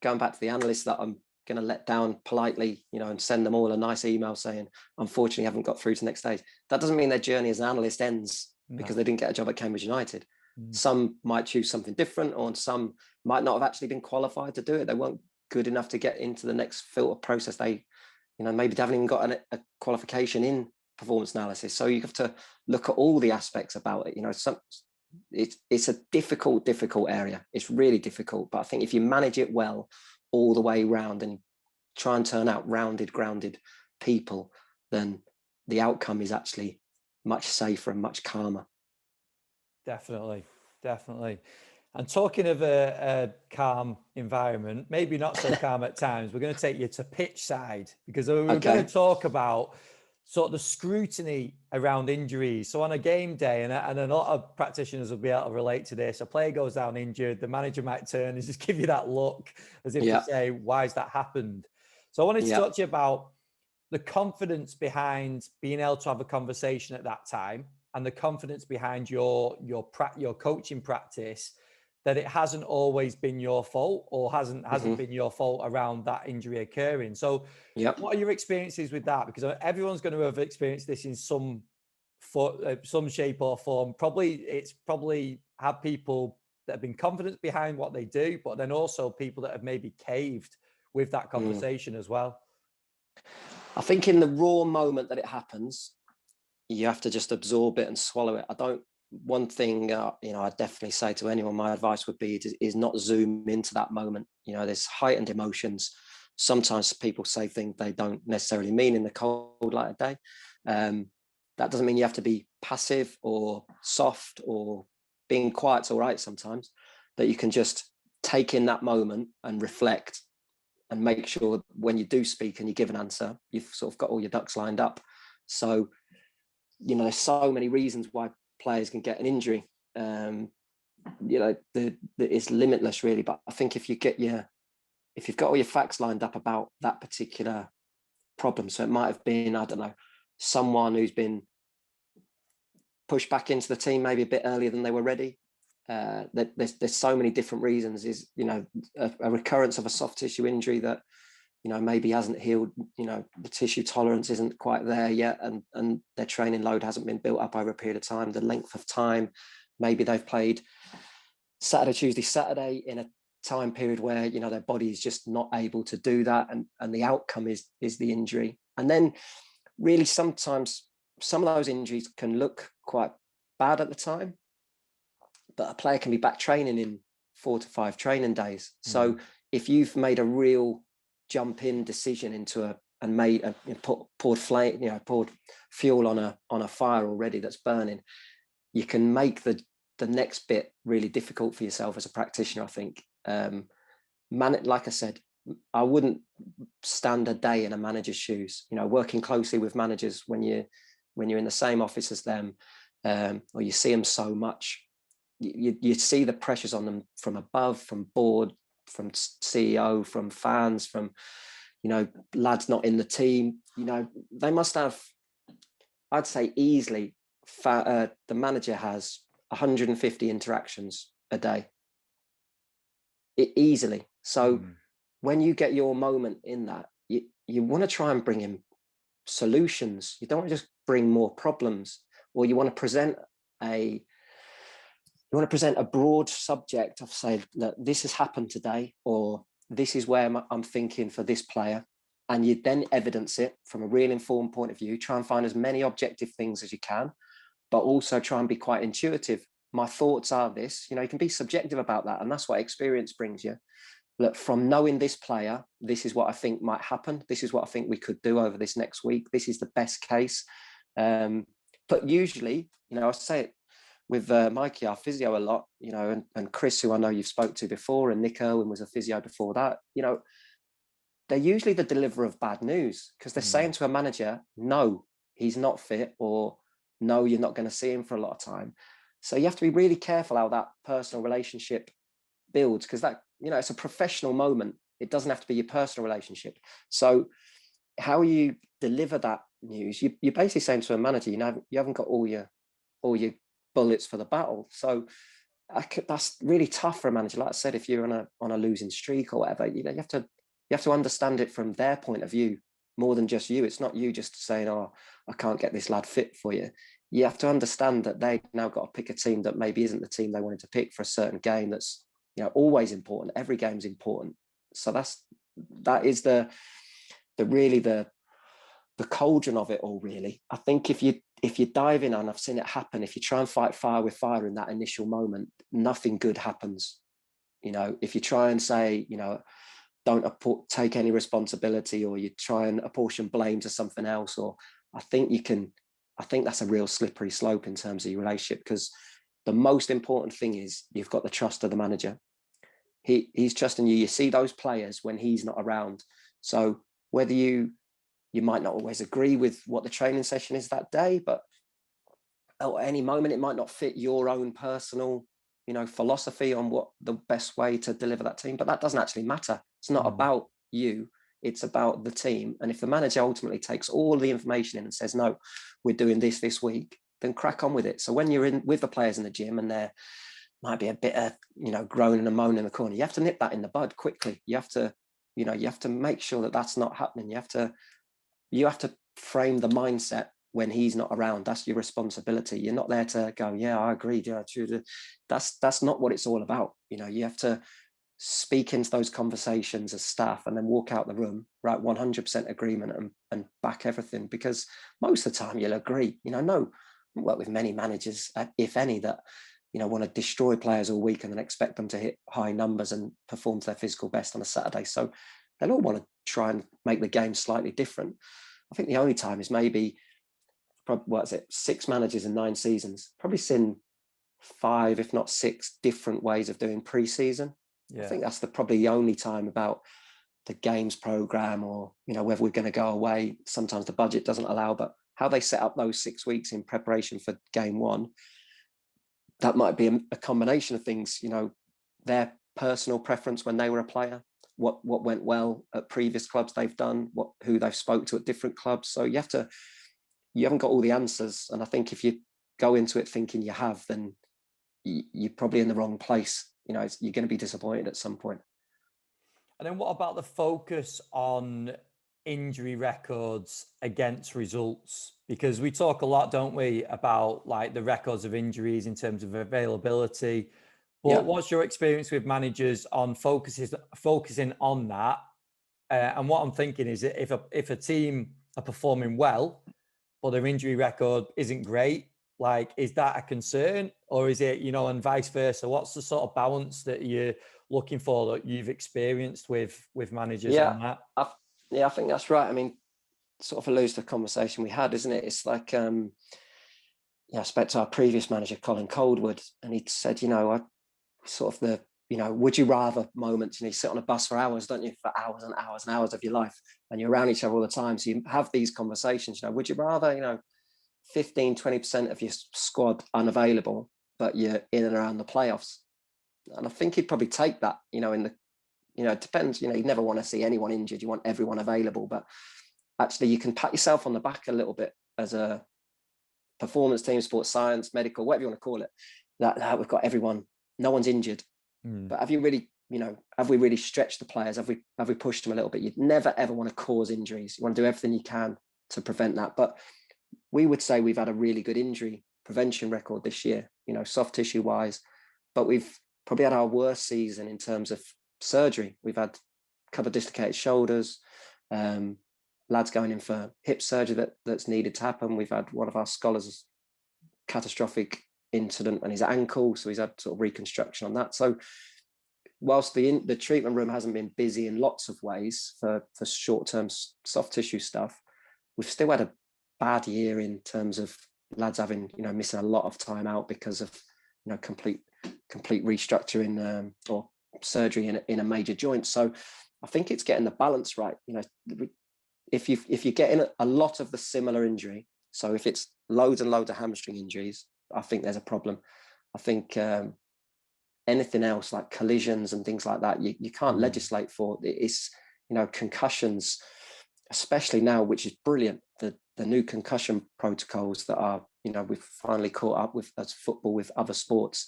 going back to the analysts that I'm going to let down politely, you know, and send them all a nice email saying, unfortunately, haven't got through to the next stage, that doesn't mean their journey as an analyst ends because they didn't get a job at Cambridge United. Some might choose something different, or some might not have actually been qualified to do it. They weren't good enough to get into the next filter process. They, you know, maybe they haven't even got a qualification in performance analysis. So you have to look at all the aspects about it. You know, it's a difficult area. It's really difficult. But I think if you manage it well all the way round and try and turn out rounded, grounded people, then the outcome is actually much safer and much calmer. Definitely. And talking of a calm environment, maybe not so calm at times, we're going to take you to pitch side, because we're going to talk about sort of the scrutiny around injuries. So on a game day, and a lot of practitioners will be able to relate to this, a player goes down injured, the manager might turn and just give you that look as if to say, why has that happened? So I wanted to talk to you about the confidence behind being able to have a conversation at that time, and the confidence behind your coaching practice, that it hasn't always been your fault, or hasn't been your fault around that injury occurring. So what are your experiences with that? Because everyone's going to have experienced this in some shape or form. It's probably have people that have been confident behind what they do, but then also people that have maybe caved with that conversation as well. I think in the raw moment that it happens, you have to just absorb it and swallow it. One thing, you know, I definitely say to anyone, my advice would be is not zoom into that moment. You know, there's heightened emotions. Sometimes people say things they don't necessarily mean in the cold light of day. That doesn't mean you have to be passive or soft, or being quiet's all right sometimes, that you can just take in that moment and reflect and make sure when you do speak and you give an answer, you've sort of got all your ducks lined up. So, you know, there's so many reasons why players can get an injury. You know, it's limitless really. But I think if you've got all your facts lined up about that particular problem, so it might have been, I don't know, someone who's been pushed back into the team maybe a bit earlier than they were ready. There's so many different reasons. Is, you know, a recurrence of a soft tissue injury that maybe hasn't healed, the tissue tolerance isn't quite there yet, and their training load hasn't been built up over a period of time. The length of time, maybe they've played Saturday, Tuesday, Saturday in a time period where, their body is just not able to do that. And the outcome is the injury. And then really sometimes some of those injuries can look quite bad at the time, but a player can be back training in 4 to 5 training days. So if you've made a real jump in decision into poured fuel on a fire already that's burning, you can make the next bit really difficult for yourself as a practitioner, I think. Like I said, I wouldn't stand a day in a manager's shoes, working closely with managers when you're in the same office as them, or you see them so much, you see the pressures on them from above, from board, from CEO, from fans, from, lads not in the team. They must have, I'd say easily, the manager has 150 interactions a day. Easily. So when you get your moment in that, you want to try and bring in solutions. You don't want to just bring more problems, or you want to present a broad subject of, say, that this has happened today, or this is where I'm thinking for this player. And you then evidence it from a real informed point of view, try and find as many objective things as you can, but also try and be quite intuitive. My thoughts are this, you can be subjective about that. And that's what experience brings you. Look, from knowing this player, this is what I think might happen. This is what I think we could do over this next week. This is the best case. But usually, I say it with Mikey, our physio, a lot, and Chris, who I know you've spoke to before, and Nick Irwin was a physio before that, they're usually the deliverer of bad news, because they're saying to a manager, no, he's not fit, or no, you're not going to see him for a lot of time. So you have to be really careful how that personal relationship builds, because that, it's a professional moment. It doesn't have to be your personal relationship. So how you deliver that news, you're basically saying to a manager, you haven't got all your bullets for the battle. So that's really tough for a manager. Like I said, if you're on a losing streak or whatever, you have to understand it from their point of view more than just you. It's not you just saying, oh, I can't get this lad fit for you. You have to understand that they now got to pick a team that maybe isn't the team they wanted to pick for a certain game. That's always important. Every game's important. So that is the cauldron of it all, really. I think if you dive in, and I've seen it happen, if you try and fight fire with fire in that initial moment, nothing good happens. If you try and say, don't take any responsibility, or you try and apportion blame to something else, or I think that's a real slippery slope in terms of your relationship, because the most important thing is you've got the trust of the manager. He's trusting you. You see those players when he's not around. So whether you might not always agree with what the training session is that day, but at any moment it might not fit your own personal, philosophy on what the best way to deliver that team. But that doesn't actually matter. It's not about you. It's about the team. And if the manager ultimately takes all the information in and says, no, we're doing this week, then crack on with it. So when you're in with the players in the gym and there might be a bit of, groaning and moaning in the corner, you have to nip that in the bud quickly. You have to make sure that that's not happening. You have to frame the mindset when he's not around. That's your responsibility. You're not there to go, yeah, I agree. Yeah, that's not what it's all about. You have to speak into those conversations as staff and then walk out the room, right? 100% agreement and back everything, because most of the time you'll agree. I work with many managers, if any, that want to destroy players all week and then expect them to hit high numbers and perform to their physical best on a Saturday. So they'll all want to try and make the game slightly different. I think the only time is maybe, probably, 6 managers in 9 seasons, probably seen 5, if not 6 different ways of doing pre-season. Yeah. I think that's probably the only time about the games program, or, whether we're going to go away. Sometimes the budget doesn't allow, but how they set up those 6 weeks in preparation for game 1, that might be a combination of things, their personal preference when they were a player, what went well at previous clubs they've done, who they've spoke to at different clubs. So you haven't got all the answers. And I think if you go into it thinking you have, then you're probably in the wrong place. You're going to be disappointed at some point. And then what about the focus on injury records against results? Because we talk a lot, don't we, about like the records of injuries in terms of availability. But what's your experience with managers on focusing on that? And what I'm thinking is that if a team are performing well, but their injury record isn't great, like, is that a concern, or is it, and vice versa? What's the sort of balance that you're looking for that you've experienced with managers on that? I think that's right. I mean, sort of alludes to the conversation we had, isn't it? It's like, I spoke to our previous manager, Colin Coldwood, and he said, would you rather moments, you sit on a bus for hours, don't you, for hours and hours and hours of your life, and you're around each other all the time. So you have these conversations, would you rather, 15, 20% of your squad unavailable, but you're in and around the playoffs? And I think he'd probably take that, it depends, you never want to see anyone injured. You want everyone available, but actually you can pat yourself on the back a little bit as a performance team, sports science, medical, whatever you want to call it, that we've got everyone, no one's injured. But have you really, have we really stretched the players? Have we pushed them a little bit? You'd never, ever want to cause injuries. You want to do everything you can to prevent that. But we would say we've had a really good injury prevention record this year, soft tissue wise, but we've probably had our worst season in terms of surgery. We've had a couple of dislocated shoulders, lads going in for hip surgery that's needed to happen. We've had one of our scholars catastrophic incident on his ankle, so he's had sort of reconstruction on that. So whilst the treatment room hasn't been busy in lots of ways for short-term soft tissue stuff, we've still had a bad year in terms of lads having missing a lot of time out because of complete restructuring or surgery in a major joint. So I think it's getting the balance right. If you're getting a lot of the similar injury, so if it's loads and loads of hamstring injuries, I think there's a problem. I think anything else like collisions and things like that, you can't legislate for. It's concussions, especially now, which is brilliant. The new concussion protocols that are we've finally caught up with as football with other sports.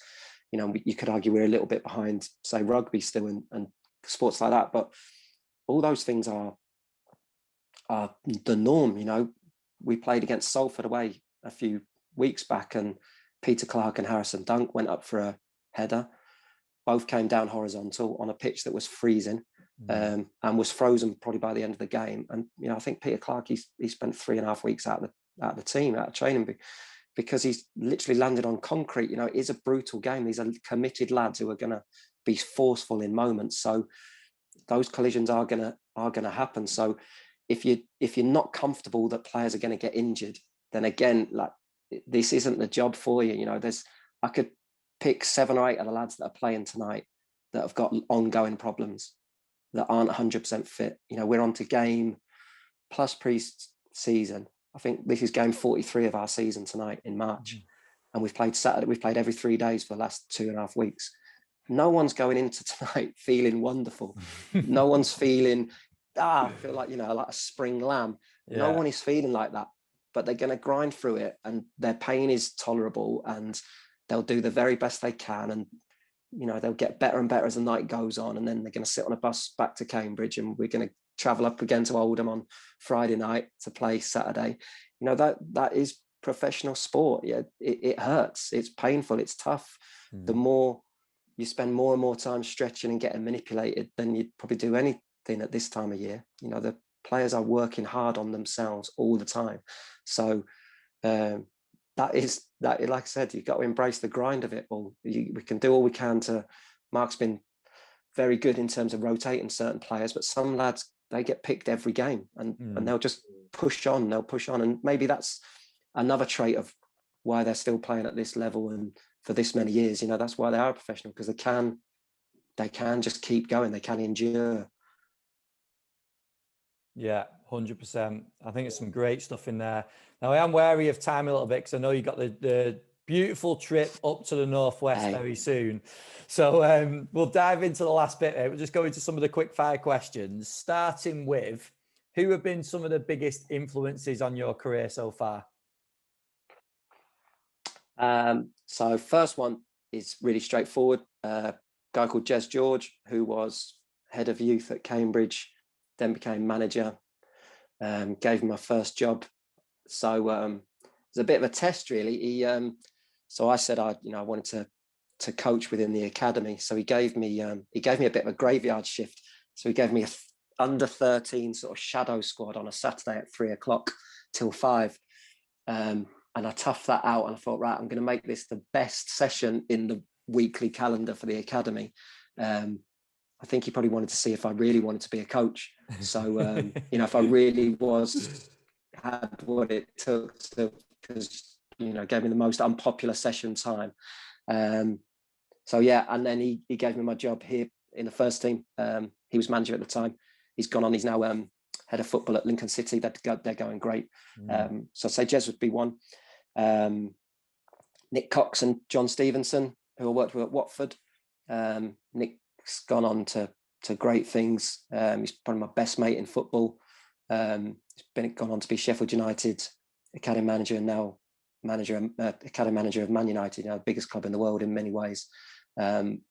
You could argue we're a little bit behind, say, rugby still and sports like that, but all those things are the norm. We played against Salford away a few weeks back, and Peter Clark and Harrison Dunk went up for a header. Both came down horizontal on a pitch that was freezing and was frozen probably by the end of the game. And I think Peter Clark, he spent 3.5 weeks out of the team, out of training, because he's literally landed on concrete. It is a brutal game. These are committed lads who are going to be forceful in moments. So those collisions are going to happen. So if you're not comfortable that players are going to get injured, then again, like, this isn't the job for you. I could pick 7 or 8 of the lads that are playing tonight that have got ongoing problems that aren't 100% fit. We're on to game plus pre-season. I think this is game 43 of our season tonight in March. And we've played Saturday. We've played every 3 days for the last 2.5 weeks. No one's going into tonight feeling wonderful. No one's feeling, I feel like, like a spring lamb. Yeah. No one is feeling like that, but they're going to grind through it, and their pain is tolerable, and they'll do the very best they can. And, they'll get better and better as the night goes on. And then they're going to sit on a bus back to Cambridge, and we're going to travel up again to Oldham on Friday night to play Saturday. That is professional sport. Yeah, it hurts. It's painful. It's tough. The more you spend more and more time stretching and getting manipulated than you'd probably do anything at this time of year. The players are working hard on themselves all the time. So that is, like I said, you've got to embrace the grind of it all. We can do all we can to. Mark's been very good in terms of rotating certain players, but some lads, they get picked every game, and they'll just push on. They'll push on, and maybe that's another trait of why they're still playing at this level and for this many years. That's why they are professional, because they can just keep going. They can endure. Yeah, 100%. I think it's some great stuff in there. Now, I am wary of time a little bit, because I know you got the beautiful trip up to the northwest very soon. So we'll dive into the last bit. We'll just go into some of the quick fire questions, starting with, who have been some of the biggest influences on your career so far? So first one is really straightforward. A guy called Jez George, who was head of youth at Cambridge, then became manager, gave me my first job. So it was a bit of a test, really. So I said I wanted to coach within the academy. So he gave me a bit of a graveyard shift. So he gave me a under 13 sort of shadow squad on a Saturday at 3 o'clock till 5. And I toughed that out, and I thought, right, I'm going to make this the best session in the weekly calendar for the academy. I think he probably wanted to see if I really wanted to be a coach. So, if I really had what it took to, because, gave me the most unpopular session time. So yeah, and then he gave me my job here in the first team. He was manager at the time. He's gone on. He's now head of football at Lincoln City. They're going great. So I'd say Jez would be one. Nick Cox and John Stevenson, who I worked with at Watford. Nick's gone on to great things. He's probably my best mate in football. He's gone on to be Sheffield United academy manager, and now academy manager of Man United, the biggest club in the world in many ways. I'm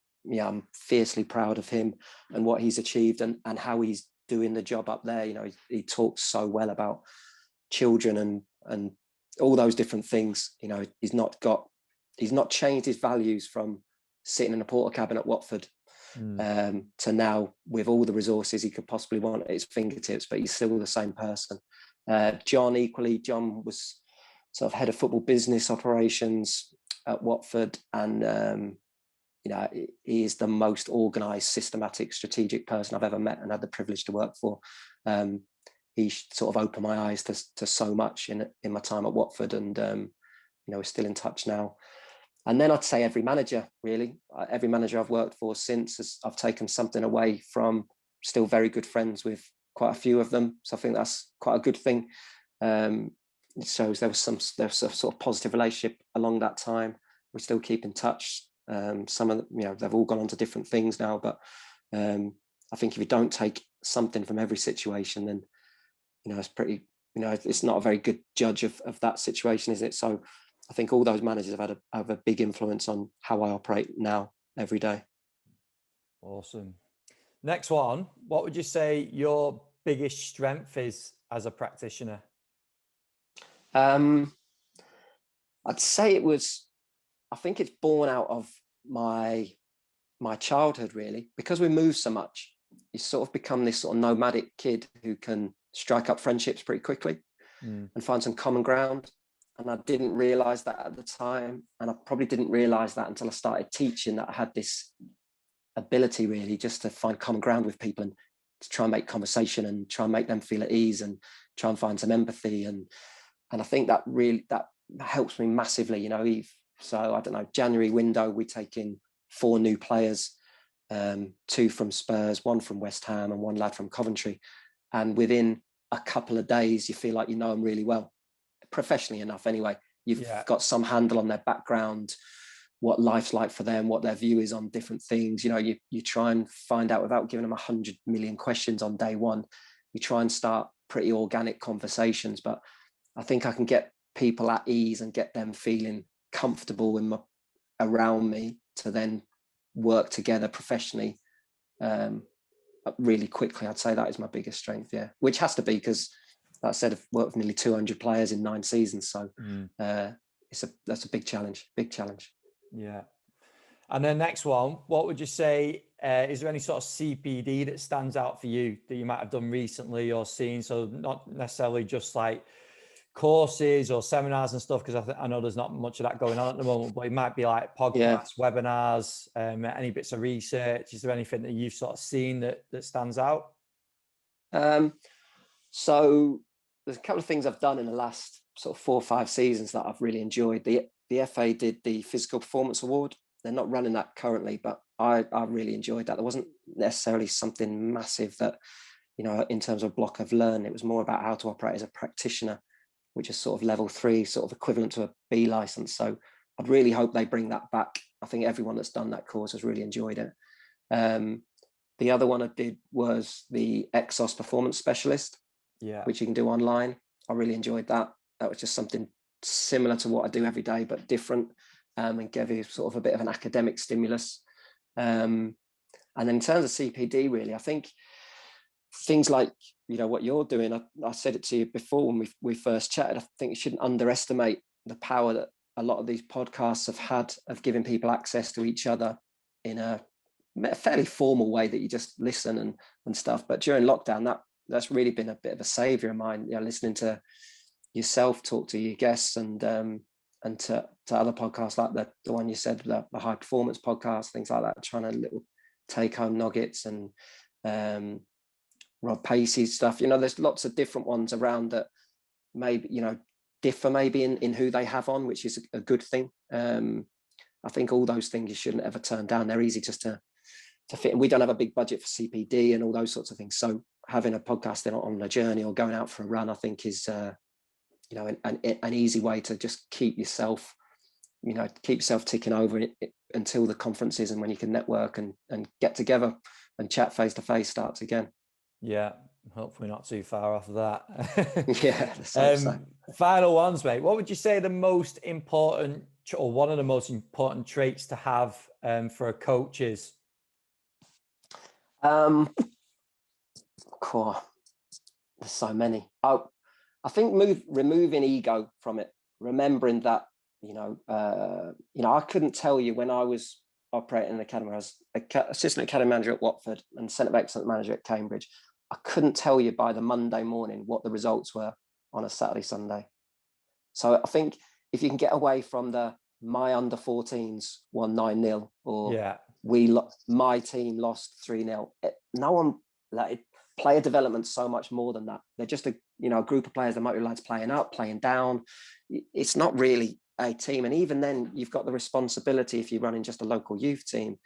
fiercely proud of him and what he's achieved and how he's doing the job up there. He talks so well about children and all those different things. He's not changed his values from sitting in a porter cabin at Watford to now with all the resources he could possibly want at his fingertips, but he's still the same person. John was sort of head of football business operations at Watford, and he is the most organised, systematic, strategic person I've ever met and had the privilege to work for. He sort of opened my eyes to so much in my time at Watford, and we're still in touch now. And then I'd say every manager I've worked for since, I've taken something away from. Still very good friends with quite a few of them, so I think that's quite a good thing. It shows there was a sort of positive relationship along that time. We still keep in touch. Some of them, they've all gone on to different things now, but I think if you don't take something from every situation, then it's pretty, it's not a very good judge of that situation, is it? So I think all those managers have a big influence on how I operate now every day. Awesome. Next one, what would you say your biggest strength is as a practitioner? I'd say I think it's born out of my childhood, really, because we move so much. You sort of become this sort of nomadic kid who can strike up friendships pretty quickly and find some common ground. And I didn't realize that at the time. And I probably didn't realize that until I started teaching, that I had this ability really just to find common ground with people and to try and make conversation and try and make them feel at ease and try and find some empathy. And I think that helps me massively, So I don't know, January window, we take in 4 new players, 2 from Spurs, 1 from West Ham and 1 lad from Coventry. And within a couple of days, you feel like you know them really well, professionally enough anyway. You've got some handle on their background, what life's like for them, what their view is on different things. You try and find out without giving them 100 million questions on day one. You try and start pretty organic conversations, but I think I can get people at ease and get them feeling comfortable around me to then work together professionally really quickly. I'd say that is my biggest strength, which has to be because, like I said, I've worked with nearly 200 players in 9 seasons, so that's a big challenge. Yeah. And then next one, what would you say, is there any sort of CPD that stands out for you that you might have done recently or seen? So not necessarily just like courses or seminars and stuff, because I know there's not much of that going on at the moment, but it might be like podcasts, webinars, any bits of research. Is there anything that you've sort of seen that stands out? So there's a couple of things I've done in the last sort of 4 or 5 seasons that I've really enjoyed. The FA did the Physical Performance Award. They're not running that currently, but I really enjoyed that. There wasn't necessarily something massive that, in terms of block I've learned. It was more about how to operate as a practitioner, which is sort of level 3, sort of equivalent to a B license. So I'd really hope they bring that back. I think everyone that's done that course has really enjoyed it. The other one I did was the Exos Performance Specialist, which you can do online. I really enjoyed that. That was just something similar to what I do every day, but different, and gave you sort of a bit of an academic stimulus. And And then in terms of CPD, really, I think things like, you know, what you're doing, I said it to you before when we first chatted, I think you shouldn't underestimate the power that a lot of these podcasts have had of giving people access to each other in a fairly formal way that you just listen and stuff. But during lockdown, that's really been a bit of a savior of mine, you know, listening to yourself talk to your guests and to other podcasts like the one you said, the high performance podcast, things like that, trying to little take home nuggets, and Rob Pacey's stuff. You know, there's lots of different ones around that maybe, you know, differ maybe in who they have on, which is a good thing. I think all those things you shouldn't ever turn down. They're easy just to fit. And we don't have a big budget for CPD and all those sorts of things. So having a podcast on a journey or going out for a run, I think is, you know, an easy way to just keep yourself ticking over until the conferences and when you can network and get together and chat face to face starts again. Yeah, hopefully not too far off of that. Yeah. Final ones, mate. What would you say the most important, or one of the most important traits to have for a coach is? Cool. There's so many. I think removing ego from it, remembering that, you know, I couldn't tell you when I was operating in an academy. I was assistant academy manager at Watford and centre of excellence manager at Cambridge. I couldn't tell you by the Monday morning what the results were on a Saturday, Sunday. So I think if you can get away from my under 14s won 9-0 or my team lost 3-0. No one, like, player development so much more than that. They're just a group of players, the motor lads playing up, playing down. It's not really a team. And even then, you've got the responsibility, if you're running just a local youth team,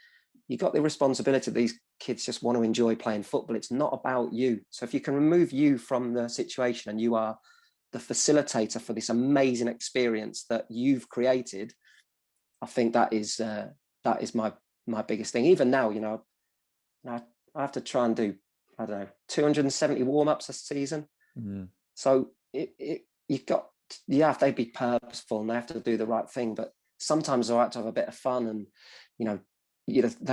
you've got the responsibility that these kids just want to enjoy playing football. It's not about you. So if you can remove you from the situation and you are the facilitator for this amazing experience that you've created, I think that is my biggest thing. Even now, you know, I have to try and do, I don't know, 270 warm-ups a season. Mm-hmm. So you have to be purposeful and they have to do the right thing. But sometimes they have to have a bit of fun, and they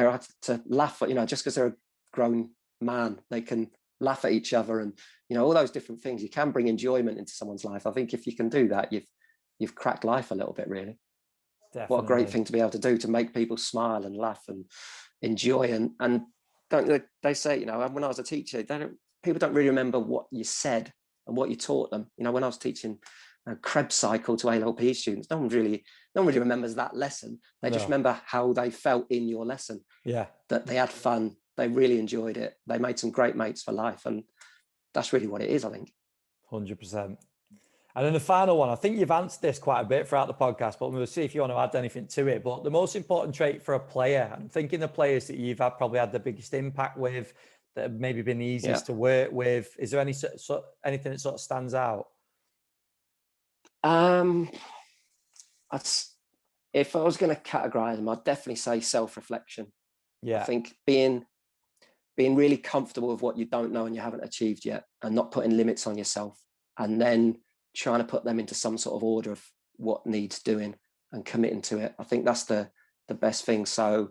have to laugh at, just because they're a grown man, they can laugh at each other, and all those different things. You can bring enjoyment into someone's life. I think if you can do that, you've cracked life a little bit, really. Definitely. What a great thing to be able to do, to make people smile and laugh and enjoy. And don't they say, when I was a teacher, people don't really remember what you said and what you taught them. When I was teaching a Krebs cycle to A-level PE students, no one really remembers that lesson. They just remember how they felt in your lesson. Yeah, that they had fun, they really enjoyed it, they made some great mates for life, and that's really what it is, I think. 100%. And then the final one, I think you've answered this quite a bit throughout the podcast, but we'll see if you want to add anything to it. But the most important trait for a player, I'm thinking the players that you've probably had the biggest impact with, that have maybe been the easiest to work with. Is there anything that sort of stands out? If I was going to categorize them, I'd definitely say self-reflection. Yeah. I think being really comfortable with what you don't know and you haven't achieved yet, and not putting limits on yourself, and then trying to put them into some sort of order of what needs doing and committing to it. I think that's the best thing. So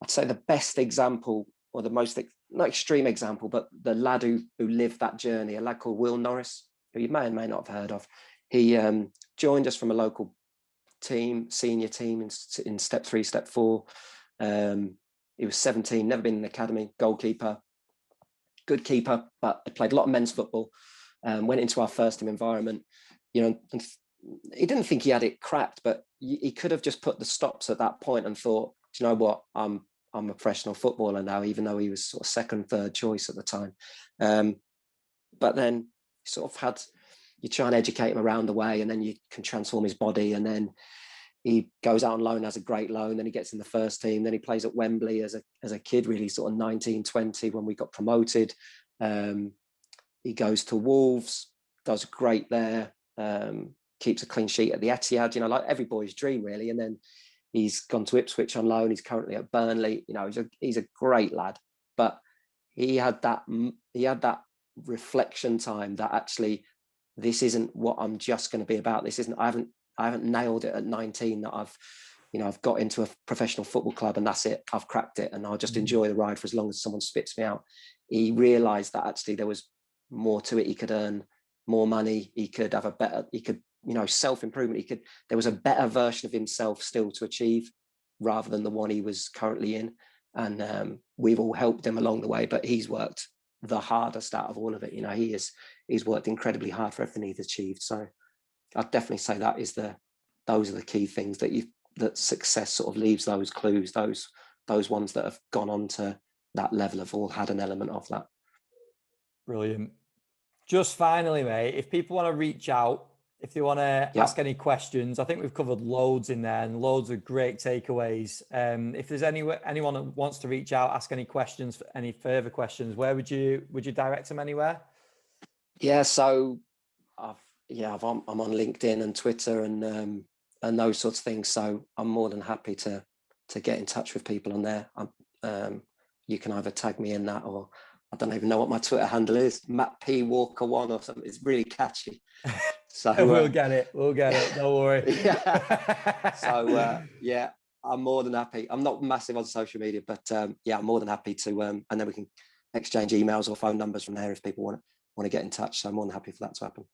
I'd say the best example, or the most, not extreme example, but the lad who lived that journey, a lad called Norris, who you may and may not have heard of. He joined us from a local team, senior team in step 3, step 4. He was 17, never been in the academy, goalkeeper, good keeper, but he played a lot of men's football. Went into our first team environment, and he didn't think he had it cracked, but he could have just put the stops at that point and thought, do you know what, I'm a professional footballer now, even though he was sort of second, third choice at the time. But then sort of you try and educate him around the way, and then you can transform his body, and then he goes out on loan, has a great loan, then he gets in the first team, then he plays at Wembley as a kid, really sort of 19, 20 when we got promoted. He goes to Wolves, does great there, keeps a clean sheet at the Etihad, like every boy's dream, really. And then he's gone to Ipswich on loan. He's currently at Burnley. He's a great lad. But he had that reflection time that actually, this isn't what I'm just going to be about. This isn't. I haven't nailed it at 19. That you know, I've got into a professional football club and that's it, I've cracked it, and I'll just enjoy the ride for as long as someone spits me out. He realized that actually there was more to it. He could earn more money. He could have a better, he could, you know, self-improvement. There was a better version of himself still to achieve rather than the one he was currently in. And we've all helped him along the way, but he's worked the hardest out of all of it. You know, he's worked incredibly hard for everything he's achieved. So I'd definitely say those are the key things that success sort of leaves those clues, those ones that have gone on to that level have all had an element of that. Brilliant. Just finally, mate, if people want to reach out, if they want to ask any questions, I think we've covered loads in there and loads of great takeaways. If there's anyone that wants to reach out, ask any questions, any further questions, where would you direct them anywhere? Yeah, so I'm on LinkedIn and Twitter and those sorts of things. So I'm more than happy to get in touch with people on there. You can either tag me in that, or I don't even know what my Twitter handle is, Matt P Walker 1 or something. It's really catchy. So we'll get it. Don't worry. So I'm more than happy. I'm not massive on social media, but I'm more than happy to. And then we can exchange emails or phone numbers from there if people want to get in touch. So I'm more than happy for that to happen.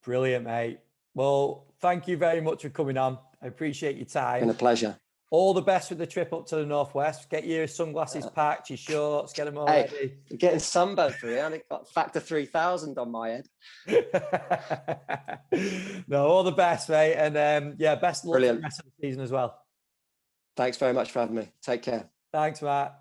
Brilliant, mate. Well, thank you very much for coming on. I appreciate your time. It's been a pleasure. All the best with the trip up to the Northwest. Get your sunglasses packed, your shorts, get them all ready. You're getting sunburned for it. I've got factor 3,000 on my head. No, all the best, mate. And best of luck for the rest of the season as well. Thanks very much for having me. Take care. Thanks, Matt.